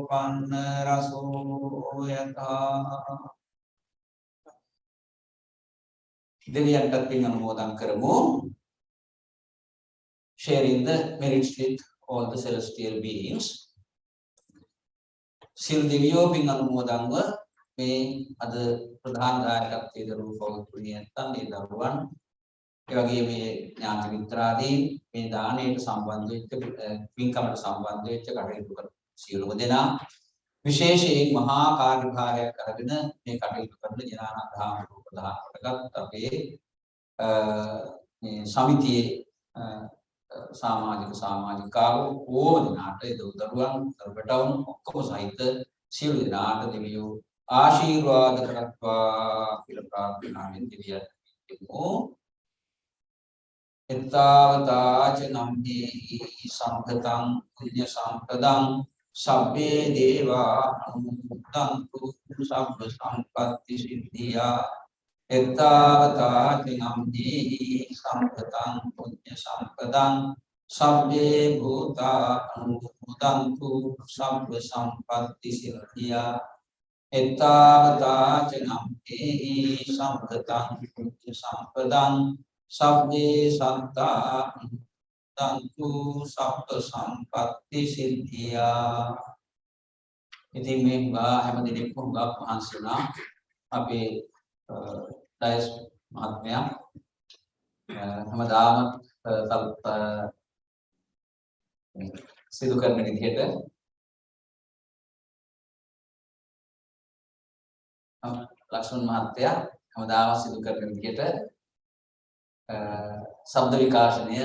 පන්න රසෝ යතා දෙවියන්ට පින් අනුමෝදන් කරමු sharing the merits with all the celestial beings සිල් දෙවියෝ පින් අනුමෝදන්ව මේ අද ප්‍රධාන දායකත්වයේ දරූ පෞත්‍රිය නැත්නම් මේ දරුවන් ඒ වගේ මේ ඥාති මිත්‍රාදීන් මේ දාණයට සම්බන්ධ වෙච්ච පින්කමට සම්බන්ධ වෙච්ච කටයුතු කරන සියලුම දෙනා විශේෂයෙන් මහා කාර්යභාරයක් අරගෙන මේ කටයුතු කරන ජනානන්ද හාමුදුරුවෝ ප්‍රධාන කොටගත් අපේ මේ සමිතියේ සමාජිකාවෝ ඕම දෙනාට දරුවන් දරුවටවුන් ඔක්කොම සහිත සියලු දෙනාට දෙවියෝ ආශිර්වාද කරත්වා කියලා ප්‍රාර්ථනාවෙන් දෙවියන්ට එත්තාවතාච නම්හි සම්පතං පුඤ්ඤ සම්පදං සබ්බේ දේවා අනුමෝදන්තු සබ්බ සම්පත්ති සිද්ධියා එත්තාවතාච නම්හි සම්පතං පුඤ්ඤ සම්පදං සබ්බේ භූතා අනුමෝදන්තු සබ්බ සම්පත්ති සිද්ධියා එත්තාවතා චනම්පේහි සම්පතං සම්පදං සබ්බේ සත්තා තන්තු සප්ප සම්පත්ති සිද්ධියා. ඉතින් මේ හැම දිනෙකම හුඟක් මහන්සි වුණා අපේ ඩයස් මහත්මයා හැමදාම සිදු කරන විදිහට ලක්ෂ්මන් මහත්තයා හැමදාම සිදු කරන විදිහට ශබ්ද විකාශනය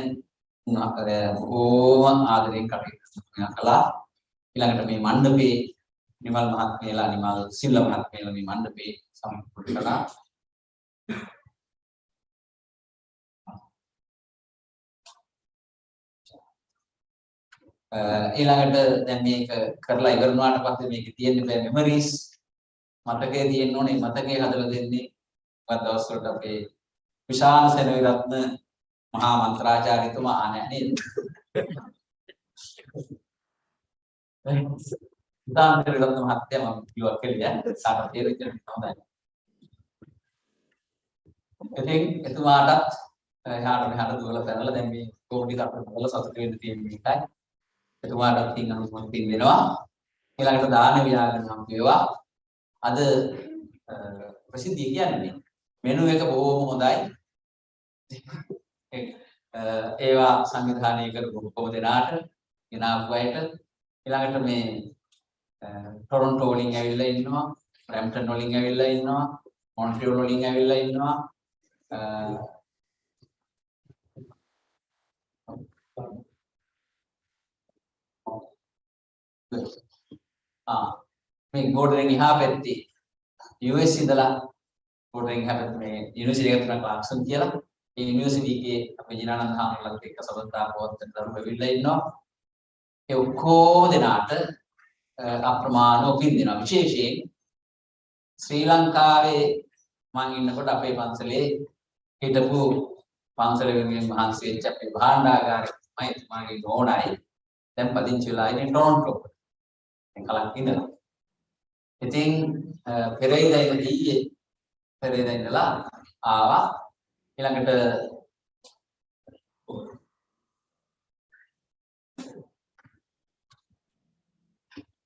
බොහෝම ආදරයෙන් කටයුතු කළා. ඊළඟට මේ මණ්ඩපේ නිමල් මහත්මියලා නිමල් සිල්ල මහත්මියලා මේ මණ්ඩපේ සම්පූර්ණ කළා. ඊළඟට දැන් මේක කරලා ඉවරනාට පස්සේ මේකේ තියෙන මෙමරිස් මතකයේ තියෙන්න ඕනේ. මතකයේ හදලා දෙන්නේ වත් දවස් වලට අපේ විශාල සෙනවිරත්න මහා මන්ත්‍රාචාර්යතුමා ආනේ නේද? දාන්තරිරත්න මහත්තයා මම කිව්වා කියලා සාකච්ඡා තේරෙච්ච හොඳයි. ඉතින් එතුමාටත් එහාට මෙහාට දුවලා පැනලා දැන් මේ කෝඩි කපලා බලලා සතුට වෙන්න තියෙන එකයි. එතුමාටත් තින් අනුමත පින් දෙනවා. ඊළඟට දාන වියාගෙන නම් කියවා. අද ප්‍රසිද්ධිය කියන්නේ මෙනු එක බොහොම හොඳයි. ඒවා සංවිධානය කරපු කොහොම දෙනාට ගෙනාවු අයට ඊළඟට මේ ටොරොන්ටෝ වලින් ඇවිල්ලා ඉන්නවා, බ්‍රැම්ප්ටන් වලින් ඇවිල්ලා ඉන්නවා, මොන්ට්‍රියල් වලින් ඇවිල්ලා ඉන්නවා. මේ ගෝඩරින් එහා පැත්තේ US ඉඳලා ගෝඩරින් එහා පැත්තේ මේ යුනිවර්සිටි එකක් තියෙනවා ක්ලාක්සන් කියලා. ඒ යුනිවර්සිටි එකේ අපේ ජිනානන්ද හාමුදුරුවෝත් එක්ක සබඳතා පොත් දරුවෝ ඇවිල්ලා ඉන්නවා. ඒ ඔක්කොම දෙනාට අප්‍රමාණ ඔපින් දෙනවා. විශේෂයෙන් ශ්‍රී ලංකාවේ මම ඉන්නකොට අපේ පන්සලේ හිටපු පන්සල වෙනුවෙන් මහන්සි වෙච්ච අපේ භාණ්ඩාගාරයේ තුමාගේ නෝනයි දැන් පදිංචි වෙලා ඉන්නේ ටොරොන්ටෝ. දැන් කලක් ඉඳලා. ඉතින් පෙරේදා ඉඳලා ආවා. ඊළඟට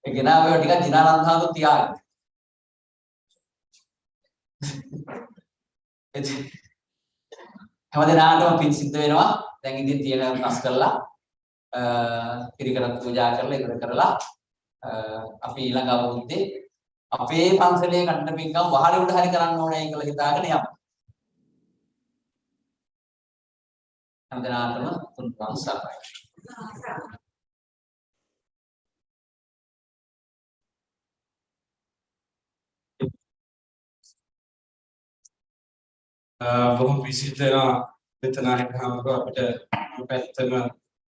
ඒ ගෙනාව ඒවා ටිකක් ජිනානන්ද හාමුදුරුවෝ තියාගන්න. හැමදෙනාටම පින් සිද්ධ වෙනවා. දැන් ඉතින් තියෙන තස් කරලා පිරිකරත් පූජා කරලා ඉවර කරලා අපි ඊළඟ අවුරුද්දේ අපේ පන්සලේ කඩන පින්කම් වහලේ උඩ හරි කරන්න ඕනේ කියලා හිතාගෙන යමු. හැමදෙනාටම තුන්වන් සරණයි. බොහොම විසිත වෙනවා විතනායක හාමුදුරුවෝ අපිට පැත්තම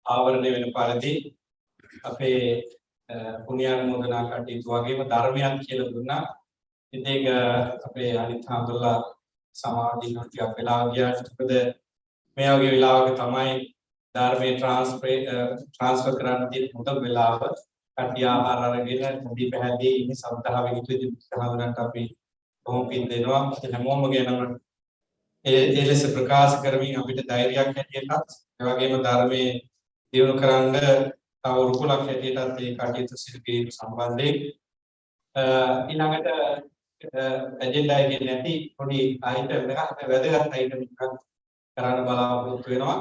ආවරණය වෙන පරිදි අපේ පුණ්‍යානුමෝදනා කටයුතු වගේම ධර්මයක් කියලා දුන්නා. ඉතින් ඒක අපේ අනිත් හාමුදුරුවෝ සමාධිය ටිකක් වෙලා ගියා. මොකද මේ වගේ වෙලාවක තමයි ධර්මයේ ට්‍රාන්ස්ෆර් කරන්න තියෙන හොඳ වෙලාව. කටි ආහාර අරගෙන මුදි පැහැදී ඉන්නේ සද්ධාවෙන් ඉතිරි හාමුදුරන්ට අපි බොහොම පින් දෙනවා. හැමෝම ගැනම ඒ ලෙස ප්‍රකාශ කරමින් අපිට ධෛර්යයක් හැටියටත් ඒ වගේම ධර්මයේ දියුණු කරන්න තව උරුකුලක් හැටියටත් ඒ කටයුතු සිදු කිරීම සම්බන්ධයෙන් ඊළඟට ඇජෙන්ඩා එකේ නැති පොඩි අයිටම් එකක් වැදගත් අයිටම් එකක් කරන්න බලාපොරොත්තු වෙනවා.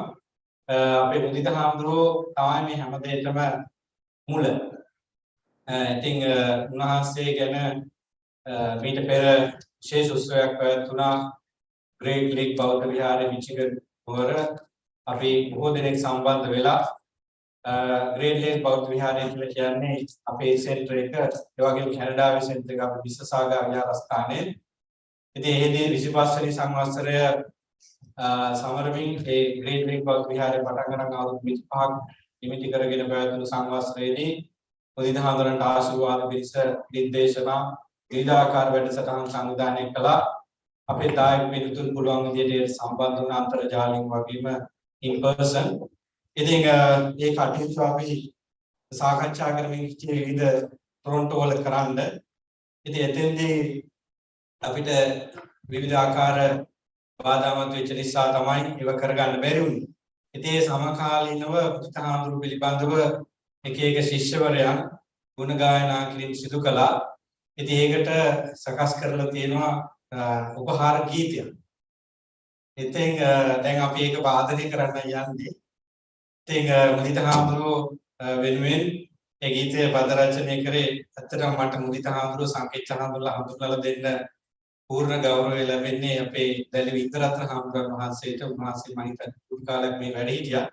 අපේ මුදිත හාමුදුරුවෝ තමයි මේ හැමදේටම මුල. ඉතින් උන්වහන්සේ ගැන මීට පෙර විශේෂ උත්සවයක් පැවැත්වුණා. ග්‍රේට් ලීග් බෞද්ධ විහාරයේ මිචිගන් නුවර අපි බොහෝ දෙනෙක් සම්බන්ධ වෙලා ග්‍රේට් ලීග් බෞද්ධ විහාරය කියලා කියන්නේ අපේ සෙන්ටර් එක ඒ වගේම කැනඩාවේ සෙන්ටර් එක අපේ විශ්වසාගර විහාරස්ථානයේ. ඉතින් එහිදී 25 වෙනි සංවත්සරය සමරමින් ඒ ග්‍රේට් ලීග් බෞද්ධ විහාරය පටන් ගන්න අවුරුදු 25ක් නිමිති කරගෙන පැවැත්වුණු සංවත්සරයේදී මුදිත හාමුදුරන්ට ආශිර්වාද පිණිස නිර්දේශනා විවිධාකාර වැඩසටහන් සංවිධානය කළා. අපේ දායක පිළිතුරු පුළුවන් විදිහට සම්බන්ධ වුණ අන්තර්ජාලයෙන් වගේම in person. ඉතින් ඒ කටයුතු අපි සාකච්ඡා කරමින් විවිධ ටොරොන්ටෝ වල කරන්න ඉතින් එතෙන්දී අපිට විවිධ ආකාර බාධාමත් වෙච්ච නිසා තමයි ඒව කරගන්න බැරි වුනේ. ඉතින් ඒ සමකාලීනව බුදුහාමුදුරු පිළිබඳව එක එක ශිෂ්‍යවරයන් ගුණ ගායනා කිරීම සිදු කළා. ඉතින් ඒකට සකස් කරලා තියෙනවා උපහාර ගීතයක්. ඉතින් දැන් අපි ඒක වාදනය කරන්න යන්නේ. ඉතින් බුදුහාමුදුරු වෙනුවෙන් ඒ ගීතය පද රචනය කරේ ඇත්තටම මට මුදිතහාමුදුරුව සංකේතහාමුදුරුවලා හඳුන්වලා දෙන්න පූර්ණ ගෞරවය ලැබෙන්නේ අපේ දැලි වින්දරත්න හාමුදුරුවන් වහන්සේට. උන්වහන්සේ මම හිතන්නේ පුදු කාලයක් මේ වැඩ හිටියා.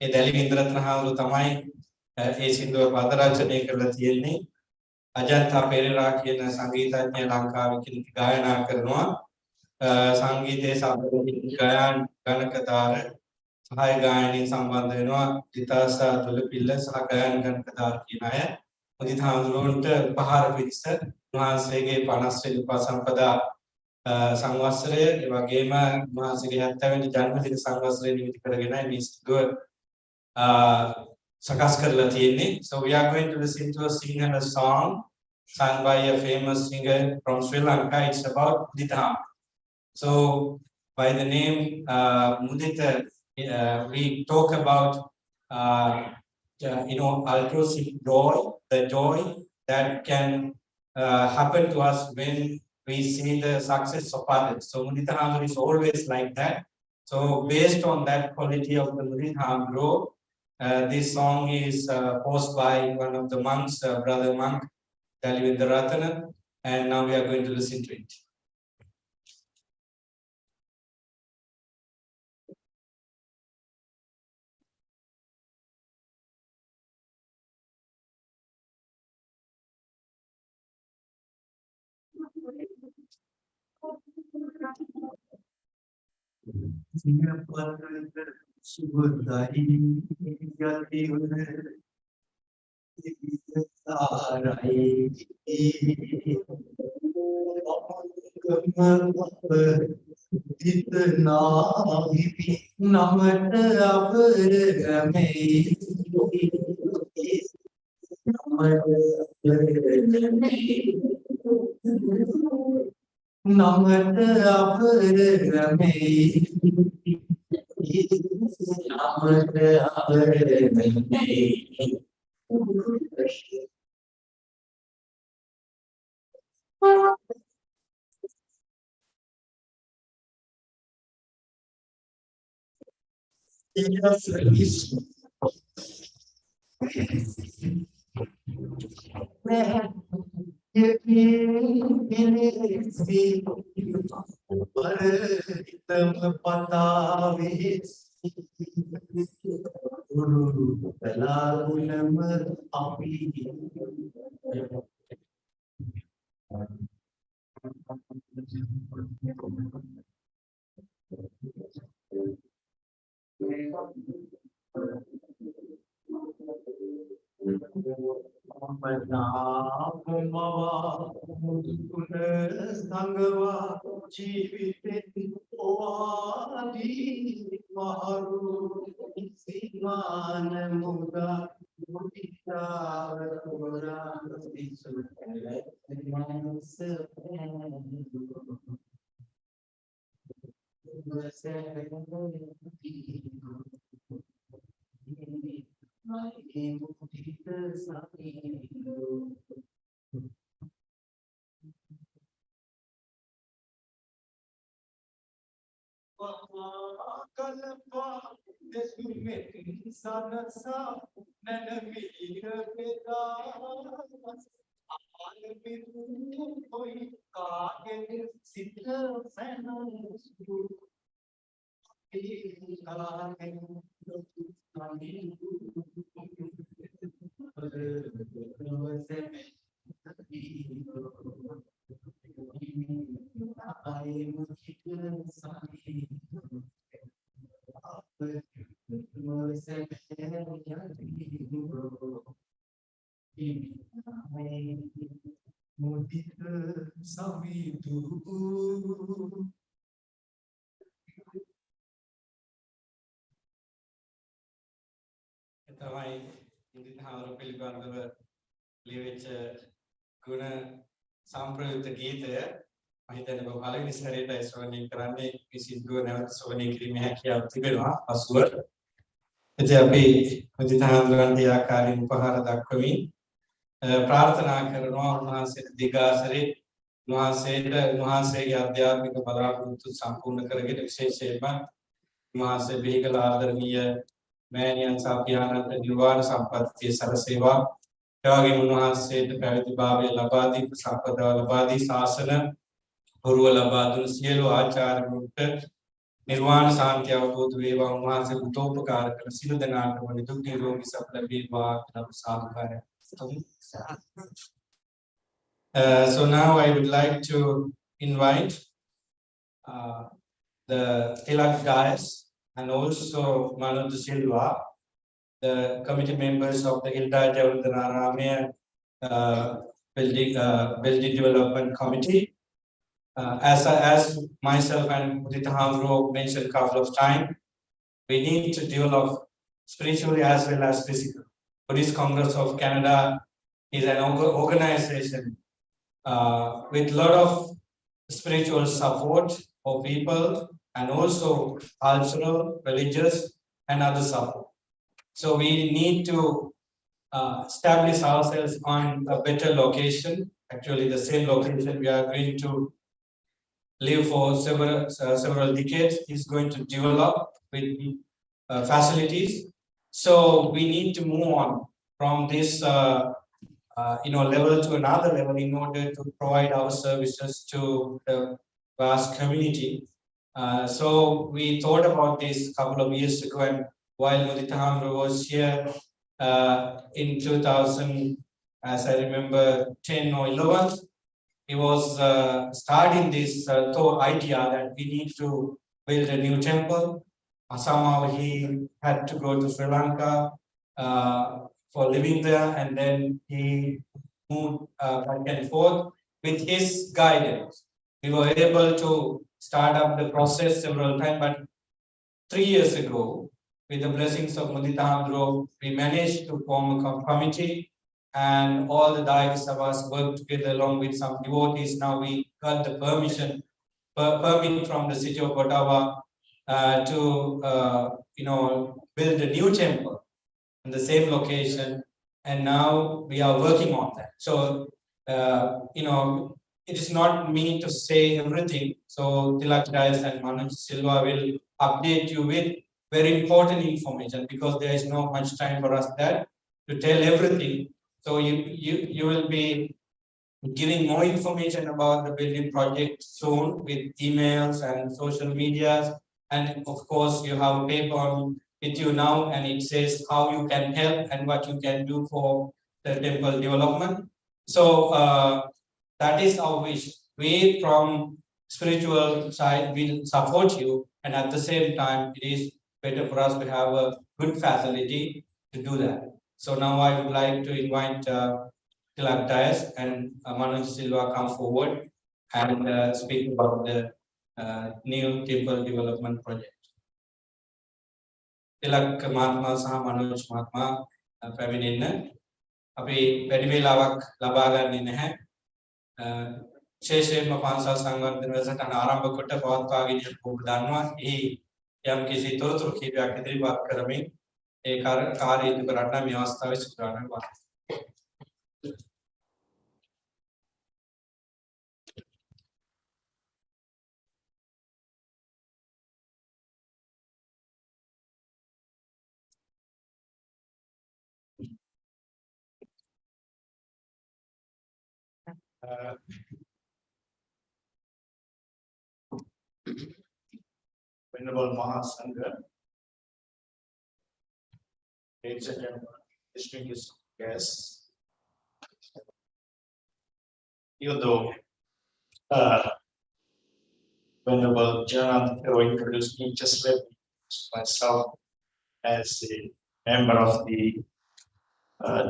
ඒ දැලි වින්දරත්න හාමුදුරුවෝ තමයි ඒ සින්දුව පද රචනය කරලා තියෙන්නේ. අජන්තා පෙරේරා කියන සංගීතඥ ලංකාවේ කෙනෙක් ගායනා කරනවා. සංගීතයේ සම්බන්ධ ගායන ගණකදාර සහාය ගායනයෙන් සම්බන්ධ වෙනවා දිතාසා දුලපිල්ල සහ ගායන ගණකදාර කියන අය. මුදිතහාමුදුරුවන්ට උපහාර පිණිස උන්වහන්සේගේ 50 වෙනි උපසම්පදා සංවත්සරය ඒ වගේම උන්වහන්සේගේ 70 වෙනි ජන්මදින සංවත්සරය නිමිති කරගෙන මේ සිදුව සකස් කරලා තියෙන්නේ. So we are going to listen to a Sinhala song sung by a famous singer from Sri Lanka. It's about Mudita. So by the name Mudita, we talk about altruistic joy, the joy that can happen to us when we see the success of others. So Mudita Hamdru is always like that. So based on that quality of the Mudita Hamdru, this song is posed by one of the monks, Brother Monk Dalivindaratana, and now we are going to listen to it. තමයි මුදිතහාමුදුරුවෝ පිළිබඳව ලියවිච්ච ගුණ සම්ප්‍රයුක්ත ගීතය මම හිතන්නේ ඔබ පළවෙනි සැරේටයි ශ්‍රවණය කරන්නේ මේ සින්දුව නැවත ශ්‍රවණය කිරීමේ හැකියාව තිබෙනවා පසුව. ඉතින් අපි මුදිතාඳුරන්ගේ ආකාරයෙන් උපහාර දක්වමින් ප්‍රාර්ථනා කරනවා උන්වහන්සේට දිගාසරේ උන්වහන්සේගේ ආධ්‍යාත්මික බලාපොරොත්තු සම්පූර්ණ කරගෙන විශේෂයෙන්ම උන්වහන්සේ බිහිකල ආදරණීය මෑණියන් සහ පියාණන්ට නිර්වාණ සම්පත්තිය සැලසේවා. එවැගේම උන්වහන්සේට පැවිදි භාවය ලබා දී සම්පදාව ලබා දී ශාසන පුරව ලබා දුන් සියලු ආචාර්යවරුන්ට නිර්වාණ සාන්තිය අවබෝධ වේවා. උන්වහන්සේ උපකාර කරන සියලු දෙනාටම නිදුක් නිරෝගී සැප ලැබේවා කියලා සාදුකාරය. So now I would like to invite the Tilak Dias and also Manoj Silva, the committee members of the Hildaya Javandanarame Building Development Committee. As myself and Mudita Handro mentioned a couple of times, we need to develop spiritually as well as physically. Buddhist Congress of Canada is an organization with a lot of spiritual support for people and also cultural, religious and other support. So we need to establish ourselves on a better location. Actually, the same location we are going to live for several decades is going to develop with facilities. So we need to move on from this level to another level in order to provide our services to the vast community. So we thought about this a couple of years ago, and while Mudita Handro was here in 2000, as I remember, 10 or 11, he was starting this idea that we need to build a new temple. Somehow he had to go to Sri Lanka for living there, and then he moved back and forth. With his guidance, we were able to start up the process several times, but 3 years ago, with the blessings of Mudita Handro, we managed to form a committee, and all the Dayak Sabhas worked together along with some devotees. Now we got the permit from the city of Ottawa to build a new temple in the same location, and now we are working on that. So it is not me to say everything. So Tilak Dias and Manoj Silva will update you with very important information, because there is not much time for us there to tell everything. So you will be giving more information about the building project soon with emails and social medias, and of course you have a paper with you now, and it says how you can help and what you can do for the temple development. So that is our wish. We from spiritual side will support you, and at the same time it is better for us to have a good facility to do that. So now I would like to invite Tilak Dias and Manoj Silva come forward and speak about the new temple development project. Tilak Mahatma සහ Manoj Mahatma පැමිණෙන්න. අපි වැඩි වේලාවක් ලබා ගන්නේ නැහැ. විශේෂයෙන්ම පන්සල් සංවර්ධන වැඩසටහන ආරම්භ කොට පවත්වාගෙන යන ඔබ දන්නවා. එහි යම් කිසි තොරතුරු කිහිපයක් ඉදිරිපත් කරමින් ඒ කාර්යය ඉදිරි කරන්න මේ අවස්ථාවේ සූදානම් වනවා. Venerable Mahasangha, ladies and gentlemen, distinguished guests, even though Venerable Jagannath introduced me, just let me introduce myself as a member of the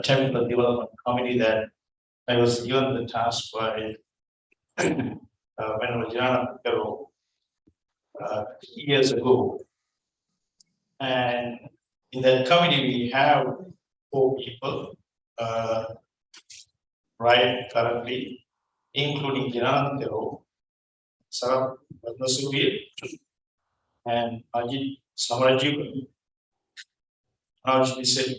Temple Development Committee that I was given the task by Venerable Jagannath years ago. And in that committee, we have 4 people, right currently. including Janananda Thero, Sarab Padmasuri, and Ajit Samarajiv. Raj, we said,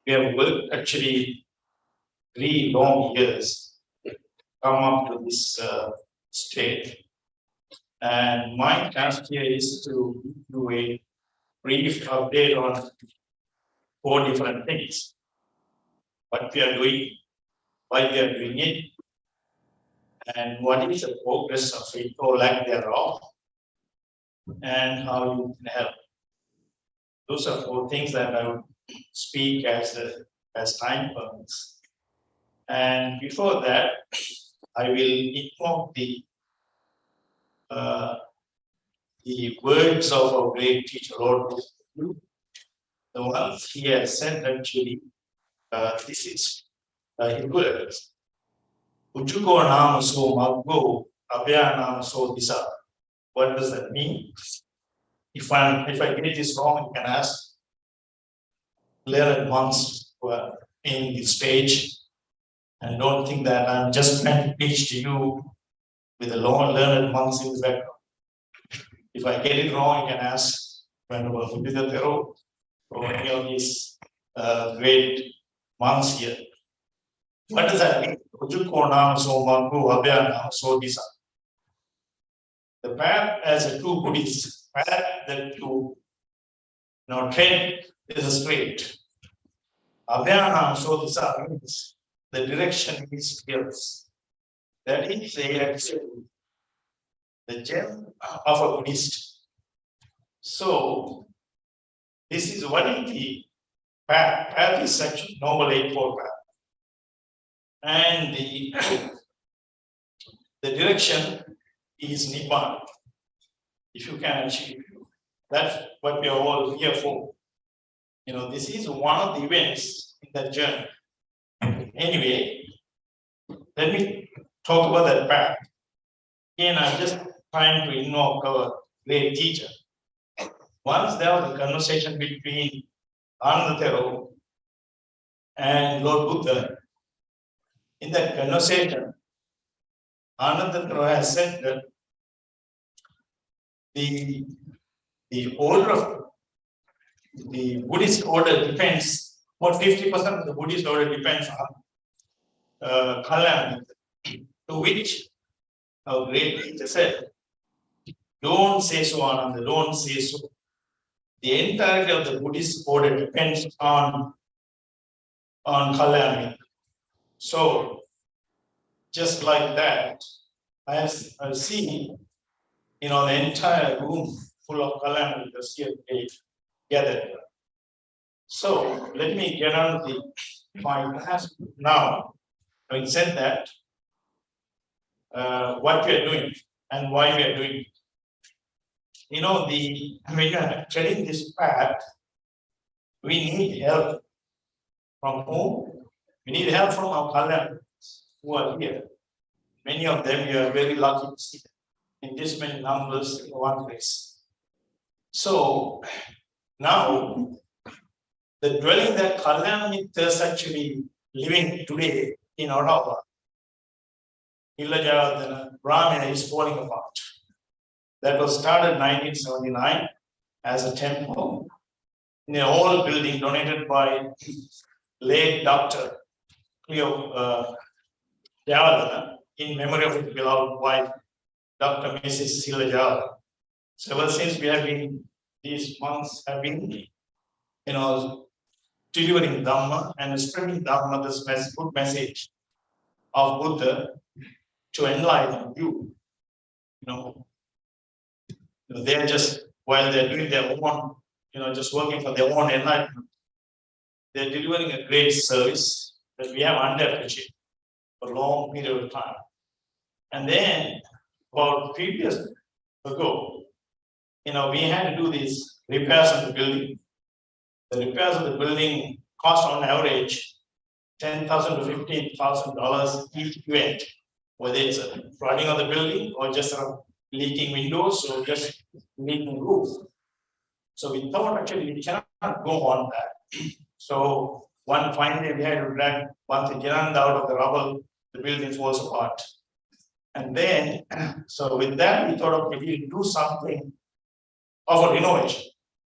we have worked actually 3 long years to come up to this stage. And my task here is to do a brief update on 4 different things. What we are doing, why we are doing it, and what is the progress of it or lack thereof, and how you can help. Those are 4 things that I would speak as time permits. And before that, I will inform the words of our great teacher, Lord Buddha. The ones he has said actually, this is his words. Ujuko nama so maggo, abhya nama so disa. What does that mean? If I get this wrong, you can ask learned ones who are in the stage, and don't think that I'm just trying to teach to you with the long learned monks in the background. If I get it wrong, you can ask Venerable Buddha Thero or any of these great monks here. What does that mean? The path as a true Buddhist, path that to tread is a straight. Abhyana Sodisa means the direction is yours. That is the gem of a Buddhist. So, this is what is the path. Path is such a Noble Eightfold Path. And the direction is Nibbana. If you can achieve, that's what we are all here for. This is one of the events in that journey. Anyway, let me talk about that path. Again, I'm just trying to invoke our great teacher. Once there was a conversation between Ananda Thero and Lord Buddha. In that conversation, Ananda Thero has said that the order of the Buddhist order depends, about 50% of the Buddhist order depends on Kalyana, to which our great teacher said, don't say so, Ananda, don't say so. The entirety of the Buddhist order depends on Kalyana. So, just like that, I've seen, the entire room full of Kalyana here gathered. So, let me get on to my task now. Having said that, what we are doing and why we are doing it. When you are treading this path, we need help. From whom? We need help from our Kalyana who are here. Many of them you are very lucky to see in this many numbers in one place. So now the dwelling that Kalyana is actually living today in Orava, Hillajavardhana Brahmana is falling apart. That was started 1979 as a temple in an old building donated by late Dr. Cleo Javardhana in memory of his beloved wife, Dr. Mrs. Hillajavardhana. So ever since these monks have been, delivering Dhamma and spreading Dhamma, this good message of Buddha to enlighten you. They are just, while they're doing their own, just working for their own enlightenment, they're delivering a great service that we have underappreciated for a long period of time. And then, about 3 years ago, we had to do these repairs on the building. The repairs of the building cost on average $10,000 to $15,000 each event, whether it's a flooding of the building or just leaking windows or just leaking roof. So we thought actually we cannot go on that. So one fine day we had to drag Bhante Jananda out of the rubble the building falls apart. And then, so with that, we thought of maybe do something of a renovation.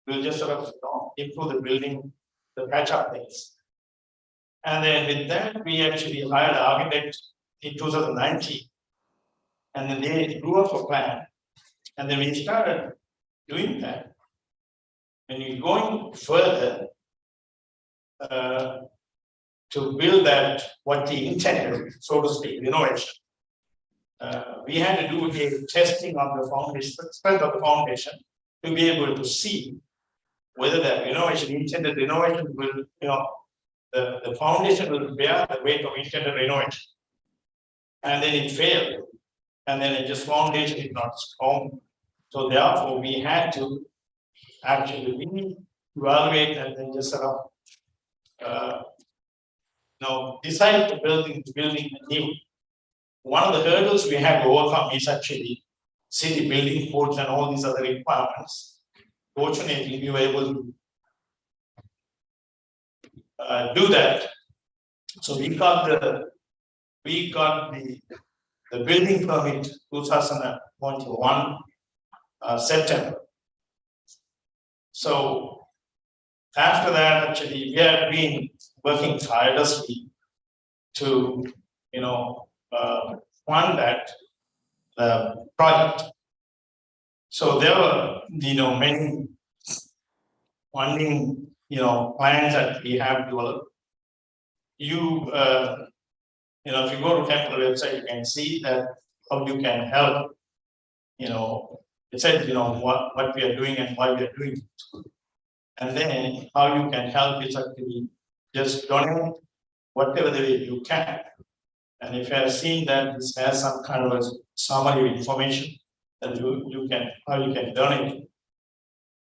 We'll just sort of improve the building, the patch up things. And then with that, we actually hired an architect in 2019. And then they drew up a plan. And then we started doing that. And we're going further to build that what he intended, so to speak, renovation. We had to do a testing of the foundation, strength of the foundation, to be able to see whether that renovation, intended renovation will, the foundation will bear the weight of intended renovation. And then it failed. And then it just foundation is not strong. So therefore, we had to actually evaluate and then just sort of decide to building new. One of the hurdles we have to overcome is actually city building codes and all these other requirements. Fortunately, we were able to do that. So we got the building permit 2021 September. So after that, actually, we have been working tirelessly to fund that project. So there were many funding plans that we have developed. If you go to Temple website, you can see that how you can help. It says what we are doing and why we are doing it. And then how you can help is actually just donate whatever the way you can. And if you have seen that this has some kind of a summary of information that you can donate.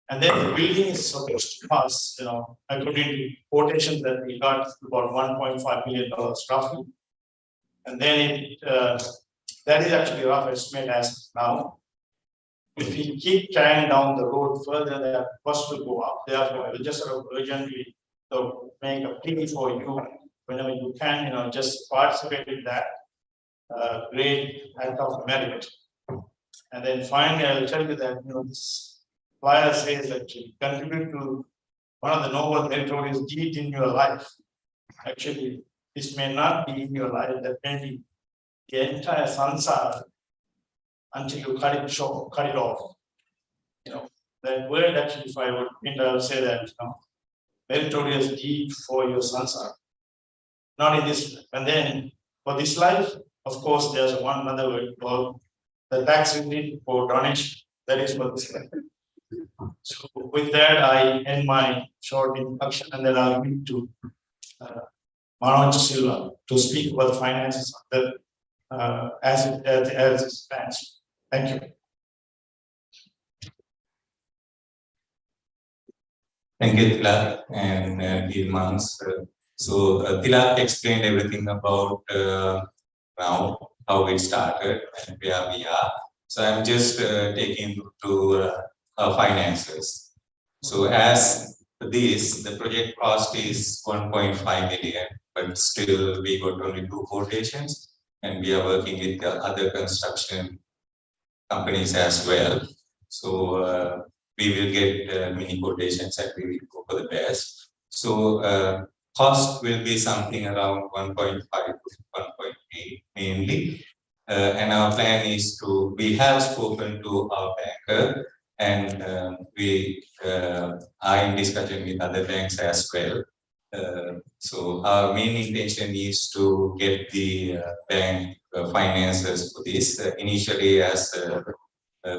And then the building is supposed to cost, according to quotations that we got, about $1.5 million roughly. And then that is actually a rough estimate as now. If we keep carrying down the road further, the cost will go up. Therefore, I will just sort of urgently make a plea for you whenever you can, just participate in that great act of merit. And then finally, I will tell you that this flyer says that you contribute to one of the noble meritorious deeds in your life. Actually, this may not be in your life, that may be the entire sansara until you cut it off. That word actually, if I would print, I would say that meritorious deed for your sansara. Not in this life. And then for this life, of course, there's one other word called the tax relief for donation. That is for this life. So with that, I end my short introduction, and then I'll give to Manoj Silva to speak about the finances of the as it stands. Thank you. Thank you, Tilak and dear monks. So Tilak explained everything about now how it started and where we are. So I'm just taking to finances. So as this, the project cost is 1.5 million, but still we got only 2 quotations, and we are working with the other construction companies as well. So we will get many quotations and we will go for the best. So cost will be something around 1.5 to 1.8 mainly. And our plan is we have spoken to our banker, and we are in discussion with other banks as well. So our main intention is to get the bank finances for this initially as a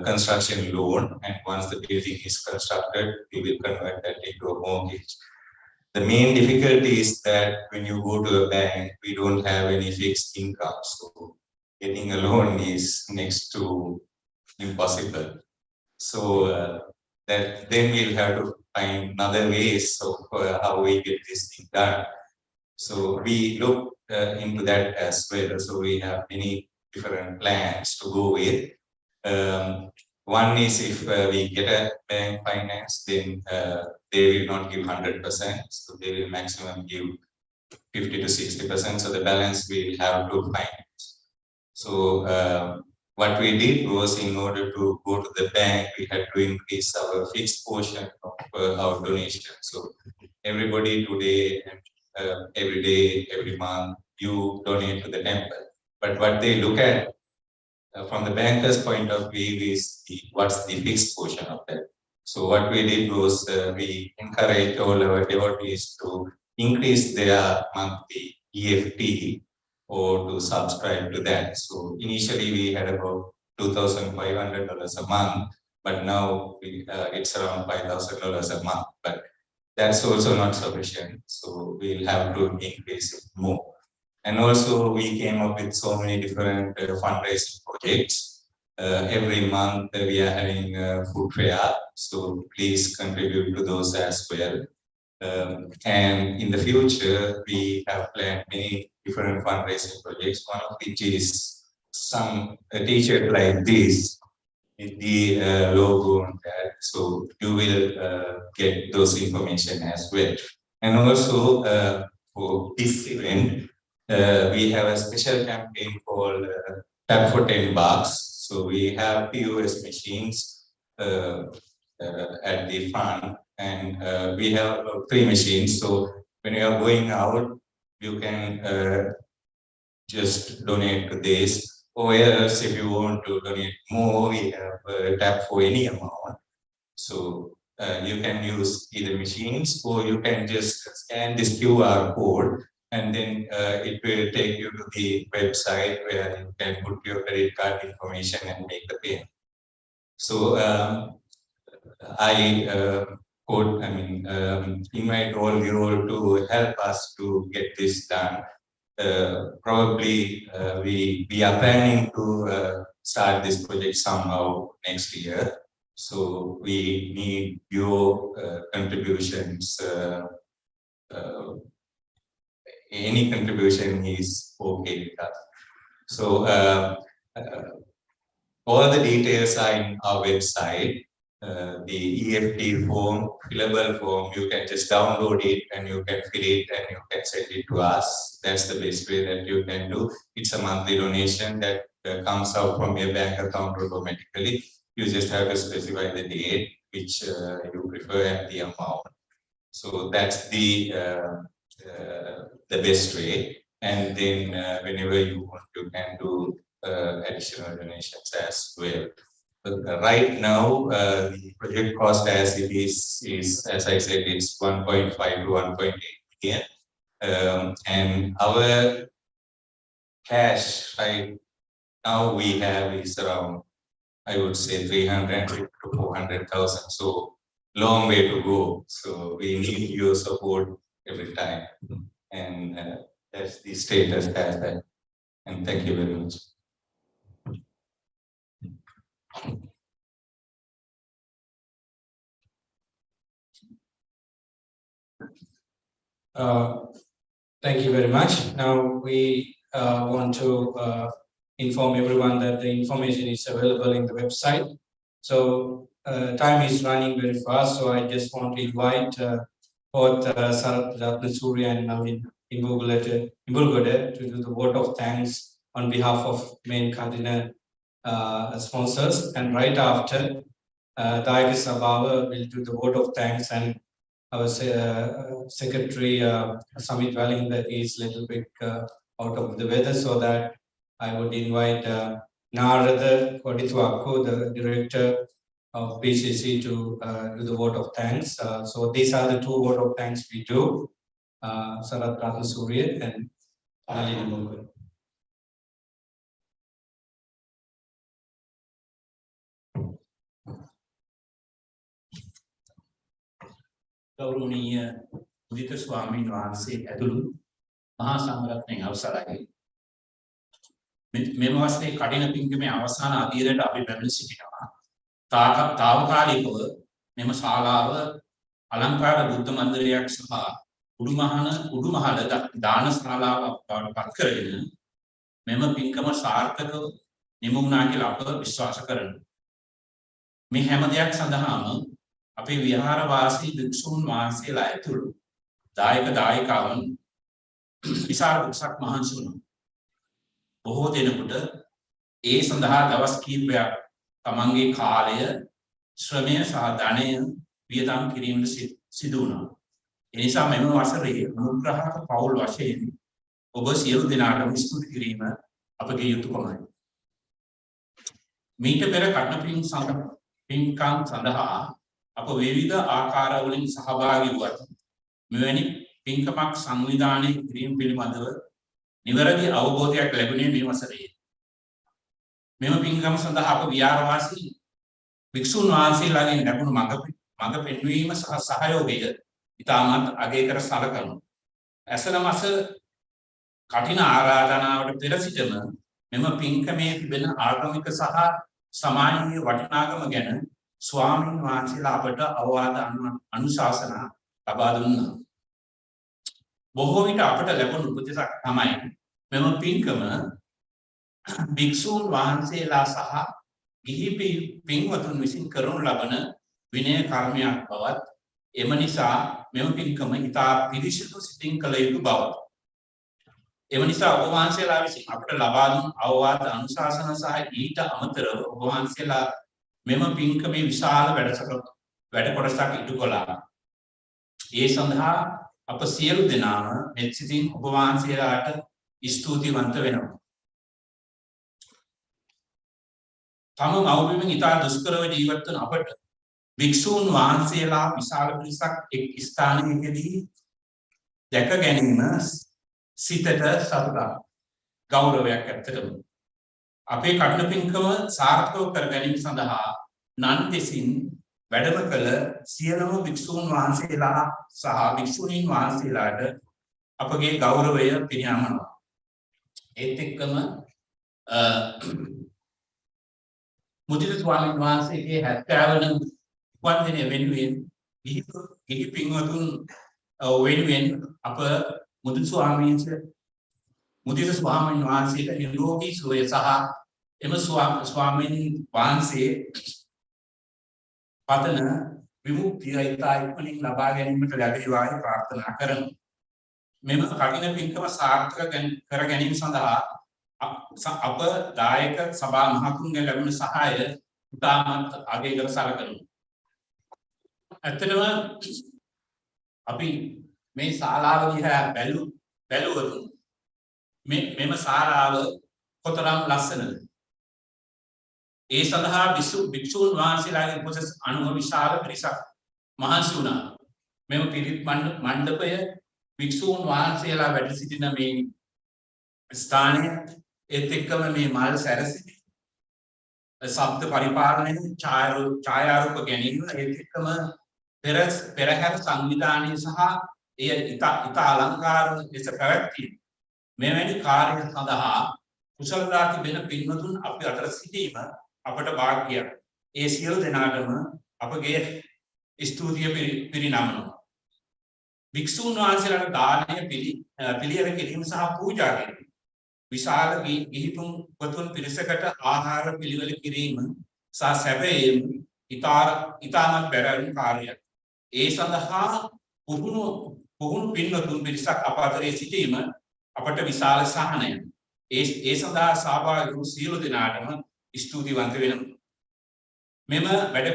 construction loan, and once the building is constructed, we will convert that into a mortgage. The main difficulty is that when you go to a bank, we don't have any fixed income, so getting a loan is next to impossible. So that then we'll have to find another ways of how we get this thing done. So we look into that as well. So we have many different plans to go with. One is if we get a bank finance, then they will not give 100%. So they will maximum give 50 to 60%. So the balance we will have to finance. So what we did was, in order to go to the bank, we had to increase our fixed portion of our donation. So everybody today and every day, every month, you donate to the temple. But what they look at from the banker's point of view is what's the fixed portion of that. So what we did was we encouraged all our devotees to increase their monthly EFT or to subscribe to that. So initially we had about $2,500 a month, but now it's around $5,000 a month. But that's also not sufficient. So we'll have to increase it more. And also we came up with so many different fundraising projects. Every month we are having a food fair. So please contribute to those as well. And in the future, we have planned many different fundraising projects, one of which is a t-shirt like this with the logo on that. So you will get those information as well. And also for this event, we have a special campaign called Tap for $10. So we have POS machines at the front, and we have 3 machines. So when you are going out, you can just donate to this. Or else, if you want to donate more, we have tap for any amount. So you can use either machines, or you can just scan this QR code, and then it will take you to the website where you can put your credit card information and make the payment. So I invite all you all to help us to get this done. Probably we are planning to start this project somehow next year. So we need your contributions. Any contribution is okay with us. So all the details are in our website. The EFT form, fillable form, you can just download it and you can fill it and you can send it to us. That's the best way that you can do. It's a monthly donation that comes out from your bank account automatically. You just have to specify the date which you prefer and the amount. So that's the best way. And then whenever you want, you can do additional donations as well. But right now, the project cost as it is as I said, it's 1.5 to 1.8 million. And our cash right now we have is around, I would say, 300 to 400,000. So long way to go. So we need your support every time. And that's the status as that. And thank you very much. Thank you very much. Now we want to inform everyone that the information is available in the website. So time is running very fast, so I just want to invite both Sarath Ratnasuriya and Navin Imbulgode to do the vote of thanks on behalf of main cardinal sponsors. And right after, Dayaka Sabhava will do the vote of thanks, and our secretary Samit Valinda is a little bit out of the weather, so that I would invite Narada Koditwako, the director of BCC, to do the vote of thanks. So these are the 2 vote of thanks we do, Sarath Ratnasuriya and Nalini Imbulgode. ගෞරවනීය උදිත ස්වාමීන් වහන්සේ ඇතුළු මහා සංඝරත්නයේ අවසරයි මෙම වසරේ කඩින පින්කමේ අවසාන අදියරට අපි පැමිණ සිටිනවා. තාවකාලිකව මෙම ශාලාව අලංකාර බුද්ධ මන්දිරයක් සහ උඩුමහල දාන ශාලාවක් බවට පත් කරගෙන මෙම පින්කම සාර්ථකව නිම වුණා කියලා අප විශ්වාස කරනවා. මේ හැම දෙයක් සඳහාම අපේ විහාර වාසී භික්ෂුන් වහන්සේලා ඇතුළු දායක දායිකාවන් විශාල උත්සාහ මහන්සි වුණා. බොහෝ දෙනෙකුට ඒ සඳහා දවස් කිහිපයක් තමන්ගේ කාලය, ශ්‍රමය සහ ධනය වියදම් කිරීමට සිදු වුණා. ඒ නිසා මෙම වසරේ අනුග්‍රහක පවුල් වශයෙන් ඔබ සියලු දෙනාටම ස්තුති කිරීම අපගේ යුතුකමයි. මීට පෙර කටන පින්කම් සඳහා අප විවිධ ආකාරවලින් සහභාගී වුවත් මෙවැනි පින්කමක් සංවිධානය කිරීම පිළිබඳව නිවැරදි අවබෝධයක් ලැබුණේ මේ වසරේ. මෙම පින්කම් සඳහා අප විහාරවාසී භික්ෂුන් වහන්සේලාගෙන් ලැබුණු මඟ පෙන්වීම සහ සහයෝගය ඉතාමත් අගය කර සලකමු. ඇසළ මාස කඨින ආරාධනාවට පෙර සිටම මෙම පින්කමේ තිබෙන ආගමික සහ සමාජීය වටිනාකම ගැන ස්වාමීන් වහන්සේලා අපට අවවාද අනුශාසනා ලබා දුන්නා. බොහෝ විට අපට ලැබුණු උපදෙසක් තමයි මෙම පින්කම භික්ෂුන් වහන්සේලා සහ ගිහි පින්වතුන් විසින් කරනු ලබන විනය කර්මයක් බවත්, එම නිසා මෙම පින්කම ඉතා පිරිසිදු සිතින් කළ යුතු බවත්. එම නිසා ඔබ වහන්සේලා විසින් අපට ලබා දුන් අවවාද අනුශාසන සහ ඊට අමතරව ඔබ වහන්සේලා මෙම පින්කමේ විශාල වැඩ කොටසක් ඉටු කළා. ඒ සඳහා අප සියලු දෙනාම මෙත් සිතින් ඔබ වහන්සේලාට ස්තුතිවන්ත වෙනවා. තම මව්බිමෙන් ඉතා දුෂ්කරව ජීවත් වන අපට භික්ෂූන් වහන්සේලා විශාල පිරිසක් එක් ස්ථානයකදී දැක ගැනීම සිතට සතුටක්, ගෞරවයක් ඇත්තටම. අපේ කඨින පින්කම සාර්ථකව කර ගැනීම සඳහා නන් දෙසින් වැඩම කළ සියලුම භික්ෂූන් වහන්සේලා සහ භික්ෂුණීන් වහන්සේලාට අපගේ ගෞරවය පිරිනමනවා. ඒත් එක්කම මුදිත ස්වාමීන් වහන්සේගේ 70 වන උපන්දිනය වෙනුවෙන් ගිහි පින්වතුන් වෙනුවෙන් අප මුදිත ස්වාමීන් වහන්සේට නිරෝගී සුවය සහ එම ස්වාමීන් වහන්සේ පතන විමුක්තිය ඉතා ඉක්මනින් ලබා ගැනීමට ලැබේවායි ප්‍රාර්ථනා කරමු. මෙම කඨින පින්කම සාර්ථක කර ගැනීම සඳහා අප දායක සභා මහතුන්ගෙන් ලැබුණු සහාය ඉතාමත් අගය කර සලකමු. ඇත්තටම අපි මේ ශාලාව දිහා බැලුවොත් මෙම ශාලාව කොතරම් ලස්සනද. ඒ සඳහා භික්ෂූන් වහන්සේලාගේ උපදෙස් අනුව විශාල පිරිසක් මහන්සි වුණා. මෙම පිරිත් මණ්ඩපය භික්ෂූන් වහන්සේලා වැඩ සිටින මේ ස්ථානය, ඒත් එක්කම මේ මල් සැරසිලි, ශබ්ද පරිපාලනය, ඡායාරූප ගැනීම, ඒත් එක්කම පෙරහැර සංවිධානය සහ එය ඉතා අලංකාර ලෙස පැවැත්වීම, මෙවැනි කාර්ය සඳහා කුසලතා තිබෙන පින්වතුන් අපි අතර සිටීම අපට වාග්යයක්. ඒ සියලු දෙනාටම අපගේ ස්තුතිය පිරිනමනවා. භික්ෂූන් වහන්සේලාට දානය පිළියෙල කිරීම සහ පූජා කිරීම, විශාල ගිහිතුන් වතුන් පිරිසකට ආහාර පිළිවෙල කිරීම සහ සැපයීම ඉතාමත් බැරෑරුම් කාර්යයක්. ඒ සඳහා පුහුණු පින්වතුන් පිරිසක් අප අතරේ සිටීම අපට විශාල සහනයක්. ඒ සඳහා සහභාගී වූ සියලු දෙනාටම ස්තුතිවන්ත වෙනවා. මෙම වැඩ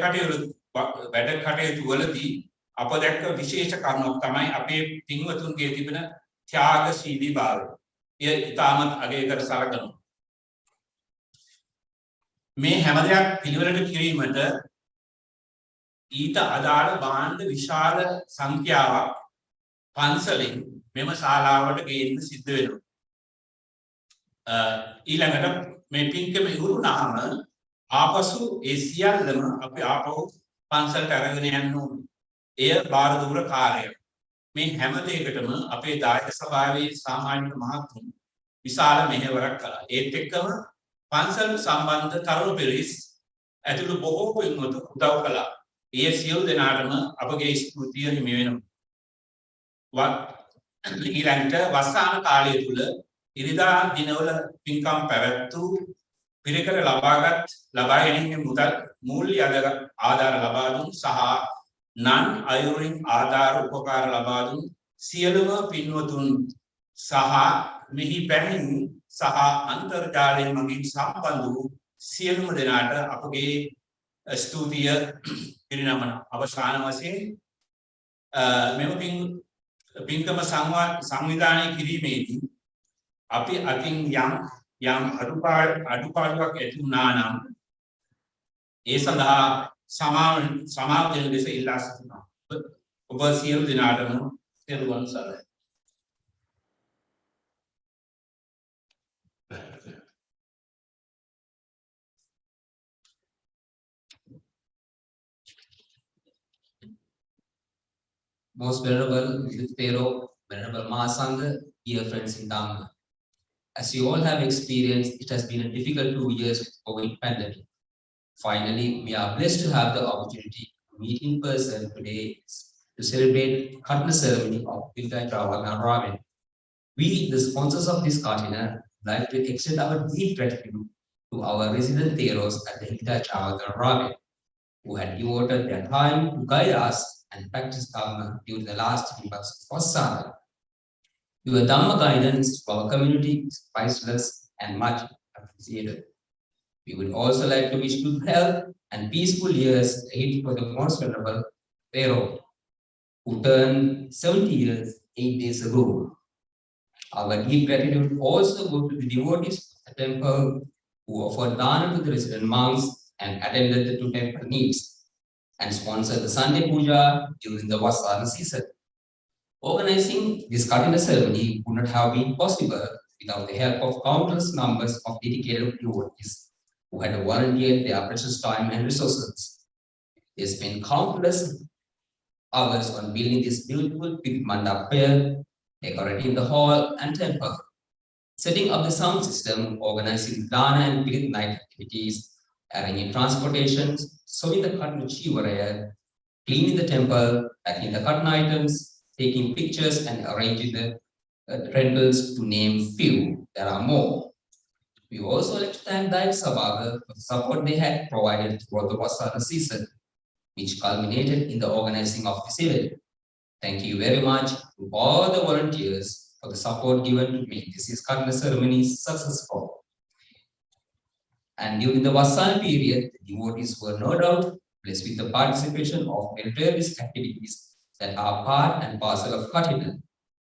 කටයුතු වලදී අප දැක්ක විශේෂ කරුණක් තමයි අපේ පින්වතුන්ගේ තිබෙන ත්‍යාගශීලී භාවය. එය ඉතාමත් අගය කර සලකනවා. මේ හැම දෙයක් පිළිවෙලට කිරීමට ඊට අදාළ භාණ්ඩ විශාල සංඛ්‍යාවක් පන්සලෙන් මෙම ශාලාවට ගේන්න සිද්ධ වෙනවා. ඊළඟට මේ පින්කම ඉවරුනහම ආපසු ඒ සියල්ලම අපි ආපහු පන්සලට අරගෙන යන්න ඕනේ. එය බාරදූර කාර්යයක්. මේ හැම දෙයකටම අපේ දායක සභාවේ සාමාන්‍ය මහත්තුන් විශාල මෙහෙවරක් කළා. ඒත් එක්කම පන්සල් සම්බන්ධ තරුණ පිරිස් ඇතුළු බොහෝ පින්වතුන් උදව් කළා. ඒ සියලු දෙනාටම අපගේ ස්තුතිය හිමි වෙනවා. ඊළඟට වස්සාන කාලය තුල ඉරිදා දිනවල පින්කම් පැවැත්වූ පිරිකර ලබා ගැනීමේ මූල්‍ය ආධාර ලබා දුන් සහ නන් අයුරින් ආධාර උපකාර ලබා දුන් සියලුම පින්වතුන් සහ මෙහි පැමිණි සහ අන්තර්ජාලයෙන් මගින් සම්බන්ධ වූ සියලුම දෙනාට අපගේ ස්තුතිය පිරිනමන අවසාන වශයෙන් මෙම පින්කම සංවිධානය කිරීමේදී අපි අතින් යම් අඩුපාඩුවක් ඇති වුණා නම් ඒ සඳහා සමාව දෙන ලෙස ඉල්ලා සිටිනවා. ඔබ සියලු දෙනාටම තෙරුවන් සරණයි. Most Venerable Vidit Pero, Venerable Mahasangha, dear friends in Dhamma. As you all have experienced, it has been a difficult 2 years with COVID pandemic. Finally, we are blessed to have the opportunity to meet in person today to celebrate Khatna ceremony of Hilda Jawagana Ramen. We, the sponsors of this Katina, like to extend our deep gratitude to our resident Theros at the Hilda Jawagana Ramen, who had devoted their time to guide us and practice Dhamma during the last 3 months of Vassana. Your Dhamma guidance to our community is priceless and much appreciated. We would also like to wish good health and peaceful years ahead for the most venerable Pero, who turned 70 years 8 days ago. Our deep gratitude also goes to the devotees of the temple who offered dana to the resident monks and attended to temple needs and sponsored the Sunday Puja during the Vassana season. Organizing this Katina ceremony would not have been possible without the help of countless numbers of dedicated devotees who had volunteered their precious time and resources. They spent countless hours on building this beautiful big mandap fair, decorating the hall and temple, setting up the sound system, organizing Dana and Pirit night activities, arranging transportations, sewing the Katina Chivaraya, cleaning the temple, packing the Katina items, taking pictures and arranging the rentals, to name few. There are more. We also like to thank Daik Sabaga for the support they had provided throughout the Vassana season, which culminated in the organizing of this event. Thank you very much to all the volunteers for the support given to make this Katina ceremony successful. And during the Vassana period, the devotees were no doubt blessed with the participation of meritorious activities that are part and parcel of Katina.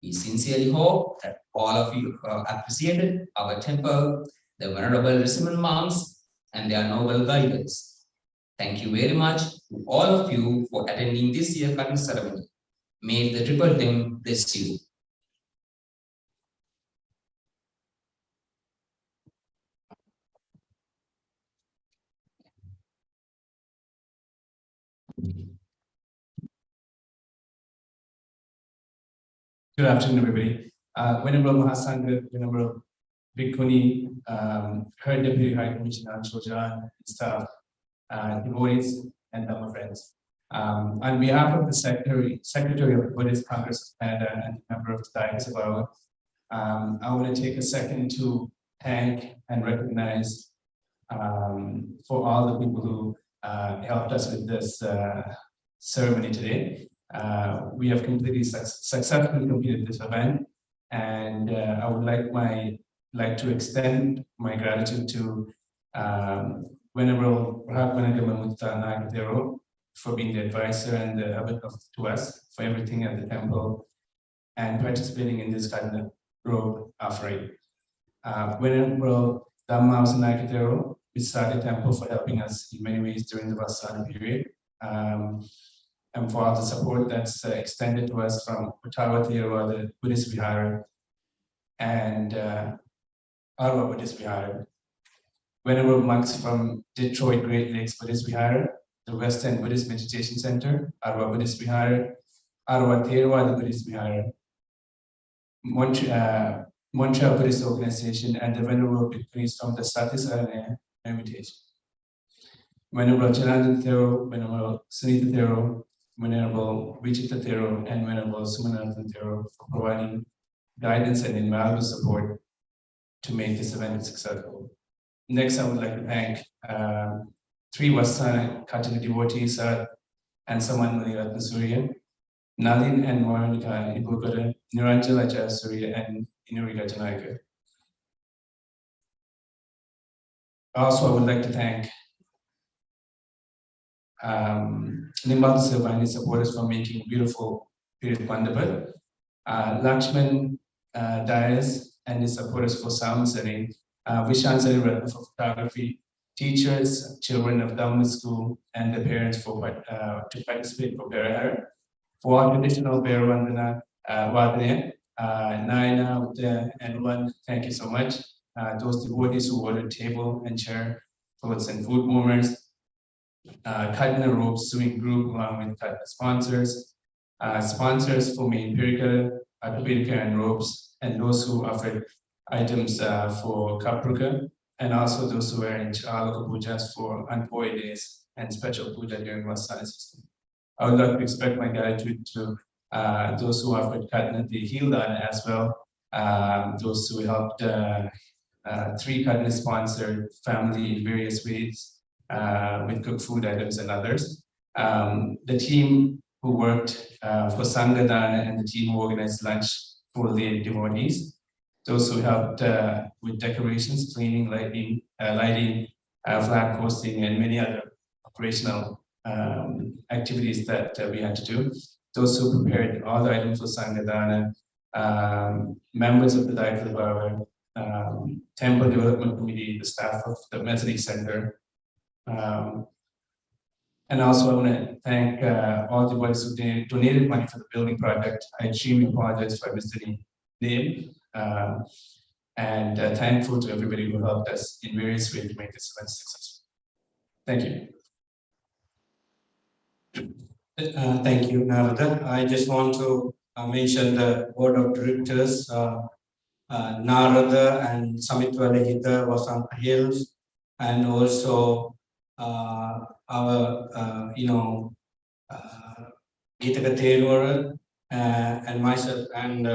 We sincerely hope that all of you appreciated our temple, the venerable resident monks, and their noble guidance. Thank you very much to all of you for attending this year's Katina ceremony. May the triple them bless you. Good afternoon, everybody. Venerable Mahasangha, Venerable Bhikkhuni, her Deputy High Commissioner Chojan, staff, devotees, and Dhamma friends. On behalf of the Secretary of the Buddhist Congress of Canada and member of the Daik Sabha, I want to take a second to thank and recognize for all the people who helped us with this ceremony today. We have completely successfully completed this event, and I would like to extend my gratitude to Venerable Prahapanagama Mutta Nagatero for being the advisor and the helper to us for everything at the temple and participating in this kind of robe offering. Venerable Dhamma Nagatero, we started temple for helping us in many ways during the Vassana period. And for all the support that's extended to us from Ottawa Theravada Buddhist Vihara and Arwa Buddhist Vihara. Venerable monks from Detroit Great Lakes Buddhist Vihara, the West End Buddhist Meditation Center, Arwa Buddhist Vihara, Arwa Theravada Buddhist Vihara, Montreal Buddhist Organization, and the Venerable Bhikkhunis from the Satisarana Hermitage. Venerable Janandan Thero, Venerable Sunita Thero, Venerable Vijita Thero, and Venerable Sumanathan Thero for providing guidance and invaluable support to make this event successful. Next, I would like to thank 3 Vassana Katina devotees and Saman Mani Ratna Surya, Nalin and Moranika Ibukara, Niranjala Jayasuri, and Inurika Janaka. Also, I would like to thank Nimbal Silva and his supporters for making beautiful Pirit Mandapa. Lakshman Dias and his supporters for sound setting. Vishan Sariratna for photography. Teachers, children of Dhamma school, and the parents for to participate for Perahara. For our traditional Beravandana Vadane, Naina, Uda, and one, thank you so much. Those devotees who ordered table and chair, clothes and food warmers, Kadna Rope Swimming Group along with Kadna sponsors, sponsors for Main Pirika, Atapirika and Ropes, and those who offered items for Kapruka, and also those who were in Chalaka Pujas for Anpoi days and special puja during Vasana system. I would like to express my gratitude to those who offered Kadna the Hildan as well, those who helped 3 Kadna sponsored family in various ways with cooked food items and others. The team who worked for Sangadana and the team who organized lunch for the devotees. Those who helped with decorations, cleaning, lighting, flag posting, and many other operational activities that we had to do. Those who prepared all the items for Sangadana, members of the Daikala Baba, Temple Development Committee, the staff of the Methodist Center. And also I want to thank all the ones who donated money for the building project. I extremely apologize for missing name. And thankful to everybody who helped us in various ways to make this event successful. Thank you. Thank you, Narada. I just want to mention the board of directors, Narada and Samitwa Lehita, Vasanta Hills, and also our, Geetaka Thelwara, and myself, and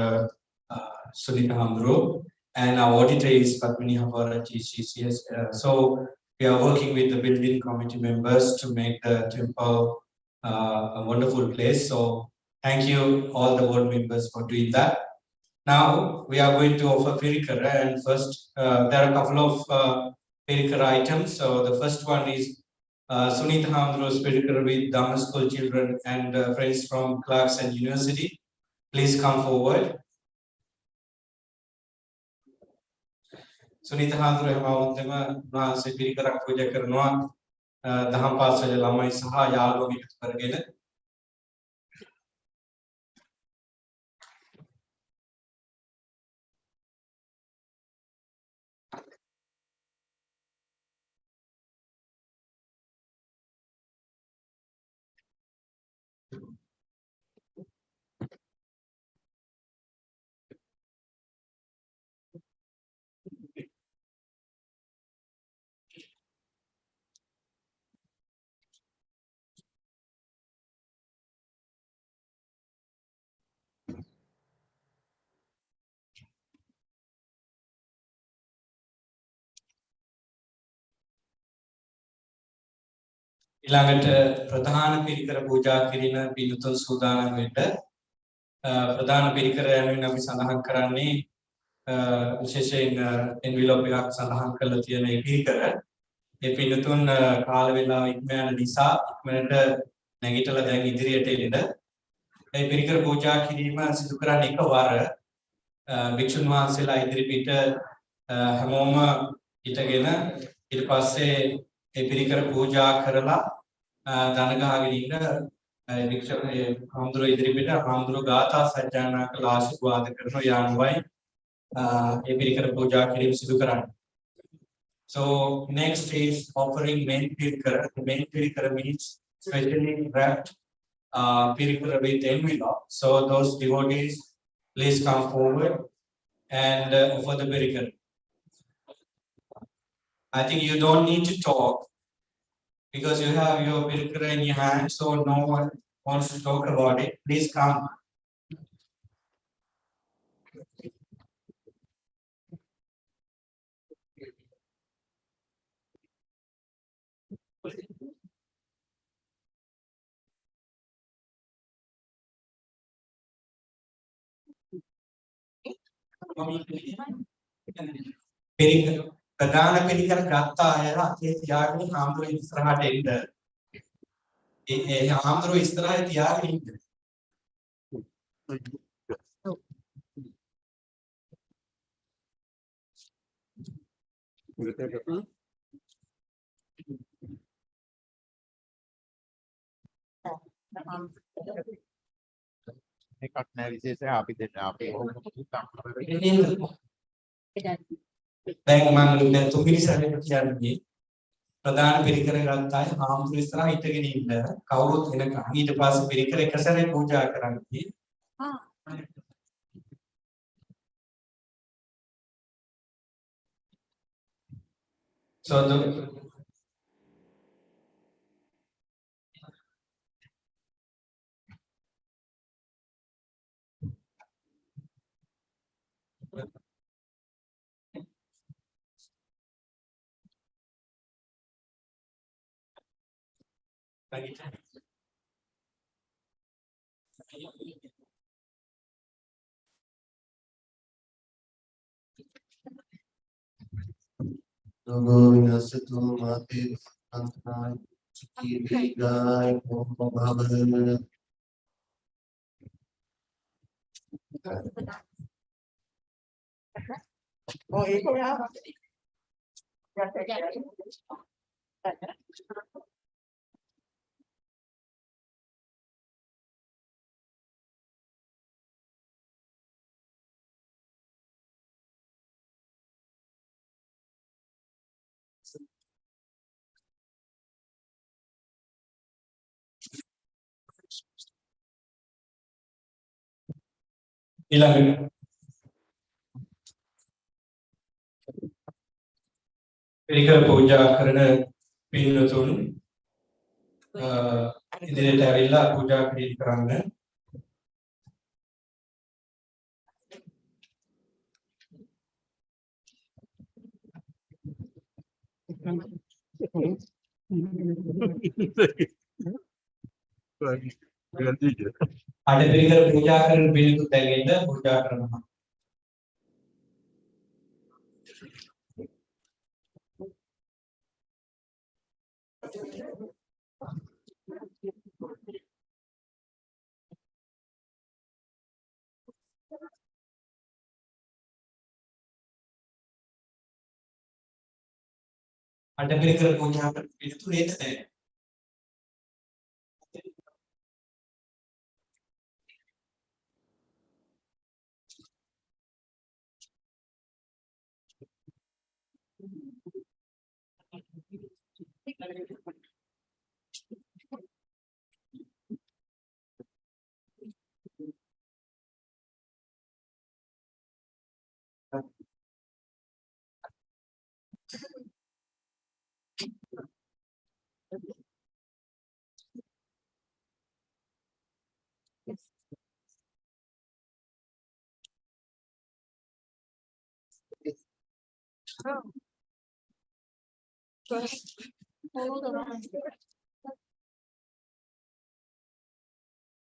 Sunita Hamdro, and our auditor is Padmini Havara GCCS. So we are working with the building committee members to make the temple a wonderful place. So thank you all the board members for doing that. Now we are going to offer Pirikara, and first there are a couple of Pirikara items. So the first one is Sunita Hamdro's Pirikara with Dhamma School children and friends from Clarkson University. Please come forward. Sunita Hamdro Hemawuddema Nahase Pirikara Puja Karනවා Daham Pasal Lamai Saha Yalo Mikut Kargena. ඊළඟට ප්‍රධාන පිරිකර පූජා කිරීම පින්තුන් සූදානම් වෙන්න ප්‍රධාන පිරිකර යනුවෙන් අපි සඳහන් කරන්නේ විශේෂයෙන් එන්විලොප් එකක් සඳහන් කරලා තියෙන ඒ පිරිකර ඒ පින්තුන් කාල වේලාව ඉක්ම යන නිසා ඉක්මනට නැගිටලා දැන් ඉදිරියට එන්න මේ පිරිකර පූජා කිරීම සිදු කරන්නේ එකවර භික්ෂුන් වහන්සේලා ඉදිරිපිට හැමෝම හිටගෙන ඊට පස්සේ ඒ පිරිකර පූජා කරලා දන ගහගෙන ඉන්න වික්ෂ හාමුදුරුවෝ ඉදිරිපිට හාමුදුරුවෝ ගාථා සජ්ජායනා කළ ආශිර්වාද කරන යානුවයි ඒ පිරිකර පූජා කිරීම සිදු කරන්නේ. So next is offering main pirikara. The main pirikara means specially wrapped pirikara with envelope. So those devotees, please come forward and offer the pirikara. I think you don't need to talk because you have your pirikara in your hand, so no one wants to talk about it. Please come. ප්‍රධාන පිළිකර ගත්තා අය අතේ තියාගෙන හාමුදුරුවෝ ඉස්සරහට එන්න. ඒ හාමුදුරුවෝ ඉස්සරහට තියාගෙන ඉන්න. එකක් නෑ විශේෂයෙන් අපි දෙන්න අපි දැන් මම දැන් තුන්වෙනි සැරේට කියන්නේ ප්‍රධාන පිළිකර ගත්තා අය හාමුදුරුවෝ ඉස්සරහ හිටගෙන ඉන්න. කවුරුත් එනකන් ඊට පස්සේ පිළිකර එක සැරේ පූජා කරන්නේ. So the නමෝවිනසතු මාතේ අන්තනාය සුඛී දීගාය භවන ඊළඟට පිළිකර පූජා කරන පින්වතුන් ඉදිරියට ඇවිල්ලා පූජා කිරීම කරන්න. අද පිළිකර පූජා කරන පිළිකුත් ඇවිල්ලා පූජා කරනවා. අද පිළිකර පූජා කරන පිළිතුරු ඒක නෑ.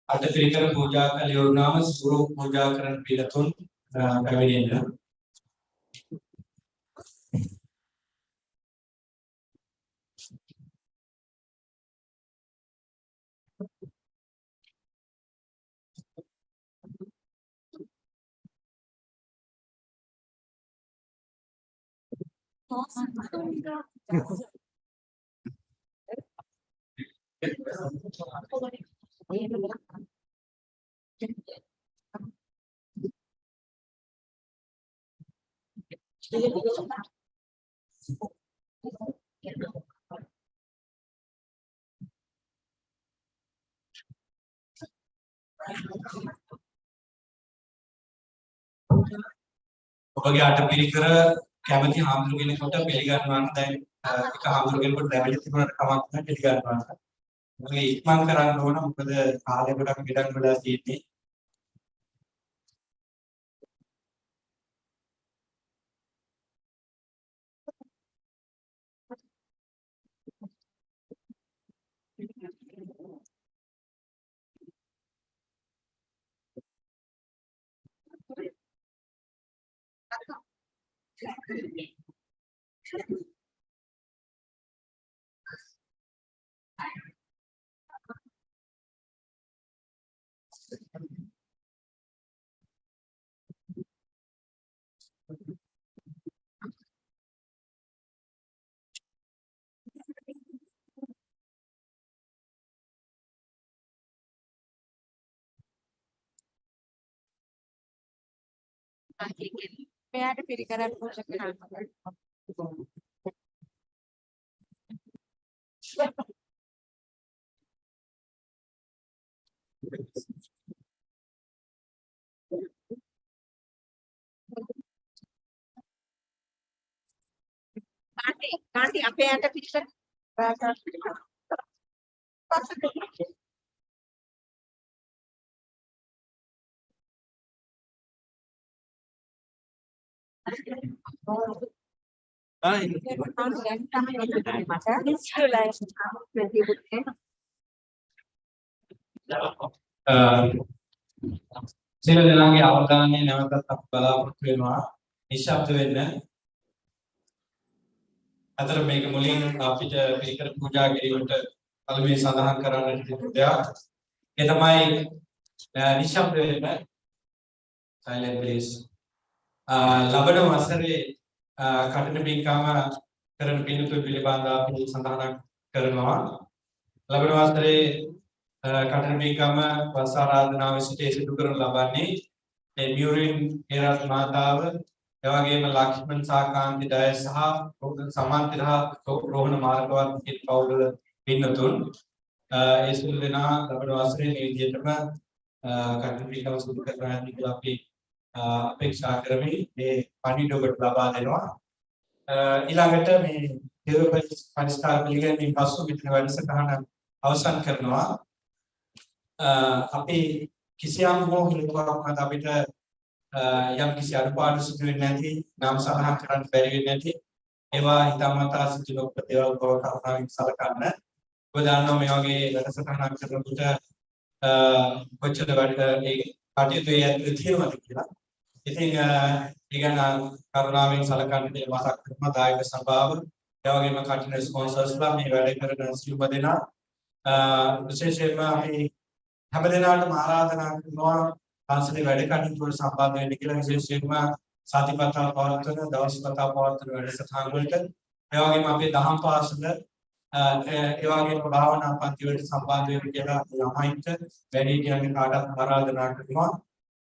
අද පිළිකර පූජා කළ යෝනාම සුරු පූජා කරන පිළිතුන් පැමිණෙන්න. ඔබගේ අට පිළිකර කැමති හාමුදුරු කෙනෙකුට පිළිගන්නවන්න දැන් එක හාමුදුරු කෙනෙකුට ලැබෙලා තිබුණාට කමක් නැහැ පිළිගන්නවන්න. මොකද ඉක්මන් කරන්න ඕන මොකද කාලය ගොඩක් ඉඩම් වෙලා තියෙන්නේ. මෙයාට පිරිකරක් පෝෂක කරනවා. කාටි අපේ යට පිරිකර සියලු දෙනාගේ අවධානය නැවතත් අප බලාපොරොත්තු වෙනවා නිශ්ශබ්ද වෙන්න. අතර මේක මුලින් අපිට පිරිකර පූජා කිරීමට පළමුවෙන් සඳහන් කරන්නට තිබුණු දෙයක්. ඒ තමයි නිශ්ශබ්ද වෙන්න. Silent please. ලබන වසරේ කටන පින්කම කරන පින්තුන් පිළිබඳව අපි සඳහන් කරනවා. ලබන වසරේ කටන පින්කම වස් ආරාධනාව සිටු කරනු ලබන්නේ මියුරින් හේරත් මාතාව, එවැගේම ලක්ෂ්මන් සාකාන්ති ඩය සහ සමන්තිරහ රෝහණ මාර්ගවත් පිට පවුල පින්නතුන් ඒ සියලු දෙනා ලබන වසරේ මේ විදිහටම කටන පින්කම සිදු කරනවා කියලා අපි අපේක්ෂා කරමින් මේ පණිඩ ඔබට ලබා දෙනවා. ඊළඟට මේ දේව පරිස්කාර පිළිගැනීමෙන් පසු මෙතන වැඩසටහන අවසන් කරනවා. අපි කිසියම් හෝ හේතුවක් මත අපිට යම් කිසි අඩුපාඩු සිදු වෙන්නේ නැති, නම් සඳහන් කරන්න බැරි වෙන්නේ නැති ඒවා හිතාමතා සිදු නොකර දේවල් බව කරුණාවෙන් සලකන්න. ඔබ දන්නවා මේ වගේ වැඩසටහනක් කරනකොට කොච්චර වැඩ ඒ කටයුතු ඇතුළේ තියෙනවද කියලා. ඉතින් ඊගන කරුණාවෙන් සලකන්න මතක් කරන දායක සභාව, ඒ වගේම කටින ස්පොන්සර්ස්ලා මේ වැඩ කරන සියලුම දෙනා විශේෂයෙන්ම අපි හැම දිනකටම ආරාධනා කරනවා පන්සලේ වැඩ කටයුතු වල සම්බන්ධ වෙන්න කියලා. විශේෂයෙන්ම සතිපතා පවත්වන දවස්පතා පවත්වන වැඩසටහන් වලට, ඒ වගේම අපේ දහම් පාසල ඒ වගේම භාවනා පන්ති වලට සම්බන්ධ වෙන්න කියලා ළමයින්ට වැඩි කියන්නේ කාටත් ආරාධනා කරනවා.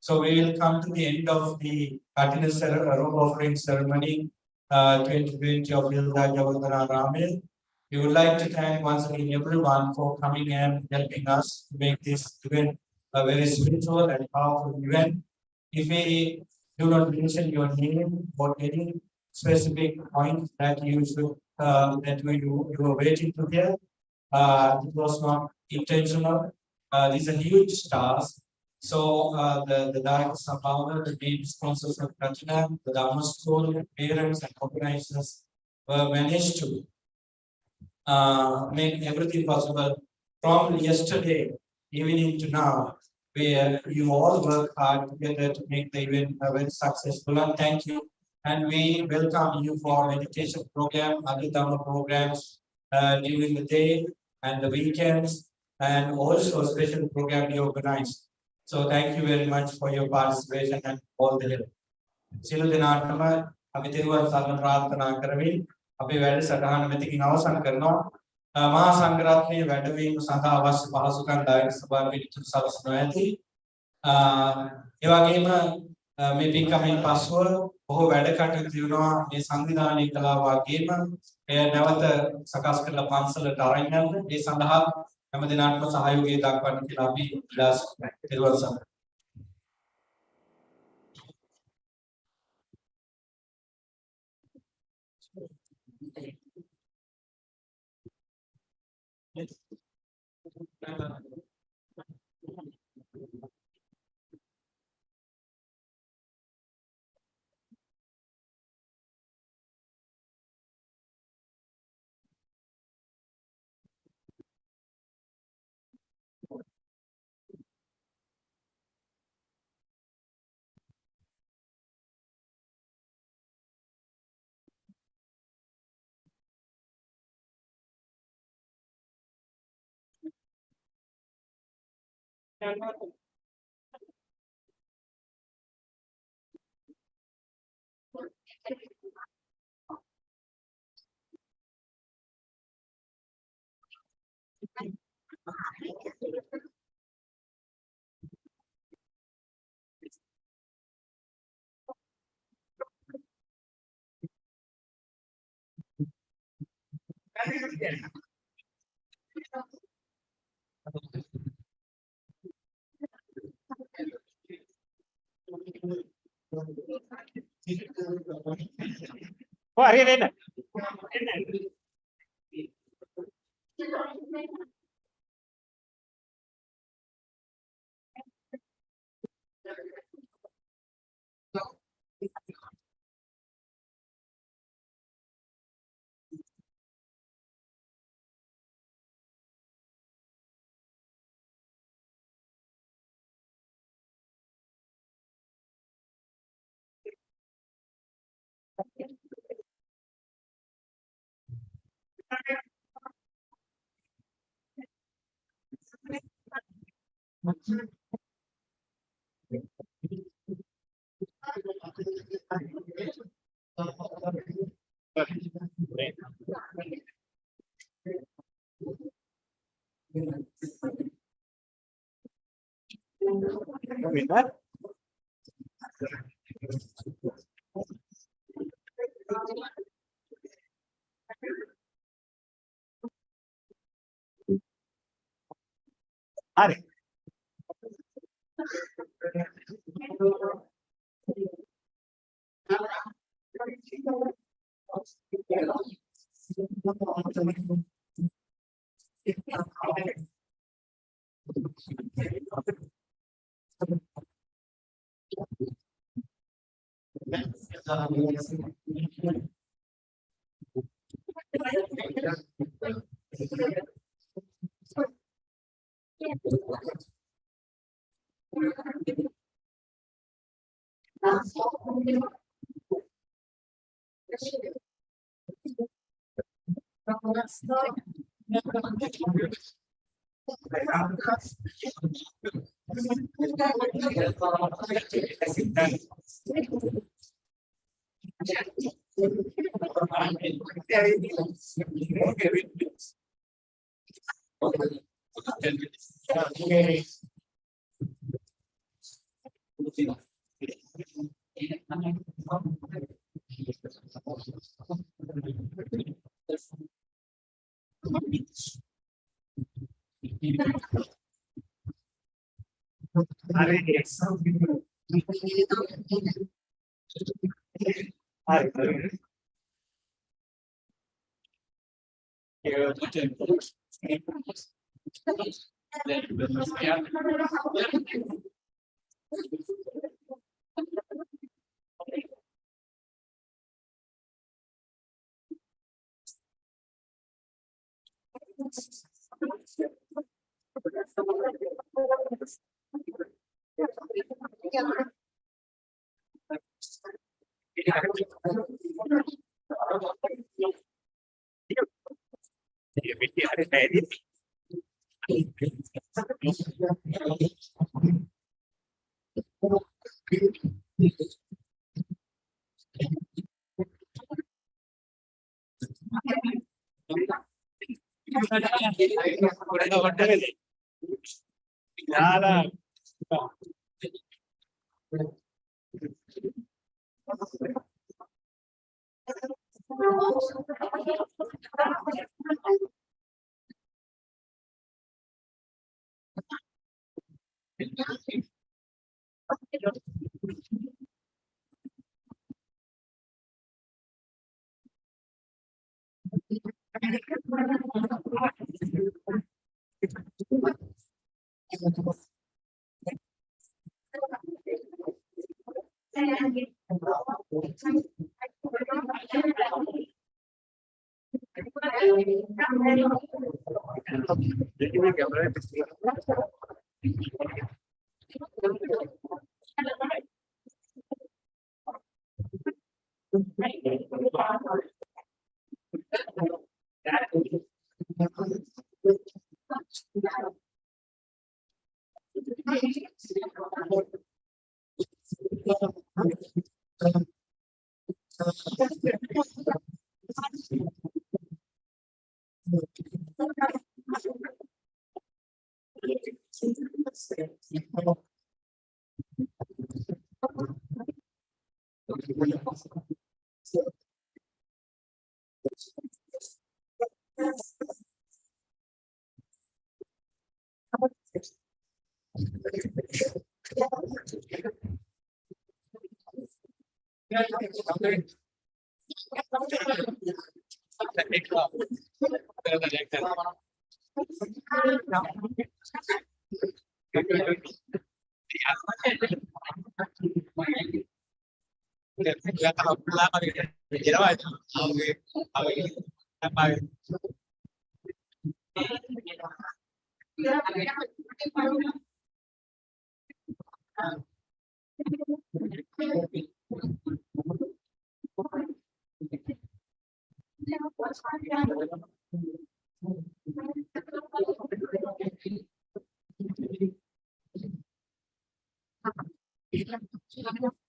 So we will come to the end of the continuous robe offering ceremony 2020 of Hilda Javadana Ramil. We would like to thank once again everyone for coming and helping us to make this event a very spiritual and powerful event. If we do not mention your name or any specific point that you should you were waiting to hear, it was not intentional. These are huge stars. So the Director Sabha, the main sponsors of Katina, the Dharma School, parents and organizers were managed to make everything possible from yesterday evening to now, where you all work hard together to make the event very successful. And thank you. And we welcome you for meditation program, other Dharma programs during the day and the weekends, and also a special program you organized. So thank you very much for your participation and all the help. සියලු දෙනාටම අපි තෙරුවන් සරණ ප්‍රාර්ථනා කරමින් අපේ වැඩසටහන මෙතකින් අවසන් කරනවා. මහා සංඝරත්නයේ වැඩවීම සඳහා අවශ්‍ය පහසුකම් දායක සභාව පිළිතුරු සලස්වනවා ඇති. ඒ වගේම මේ පින්කමෙන් පසුව බොහෝ වැඩ කටයුතු වෙනවා මේ සංවිධානය කළා වගේම එය නැවත සකස් කරලා පන්සලට අරන් යන්න. ඒ සඳහා හැම දිනකටම සහයෝගය දක්වන්න කියලා අපි ඉල්ලා සිටිනවා. තෙරුවන් සරණයි.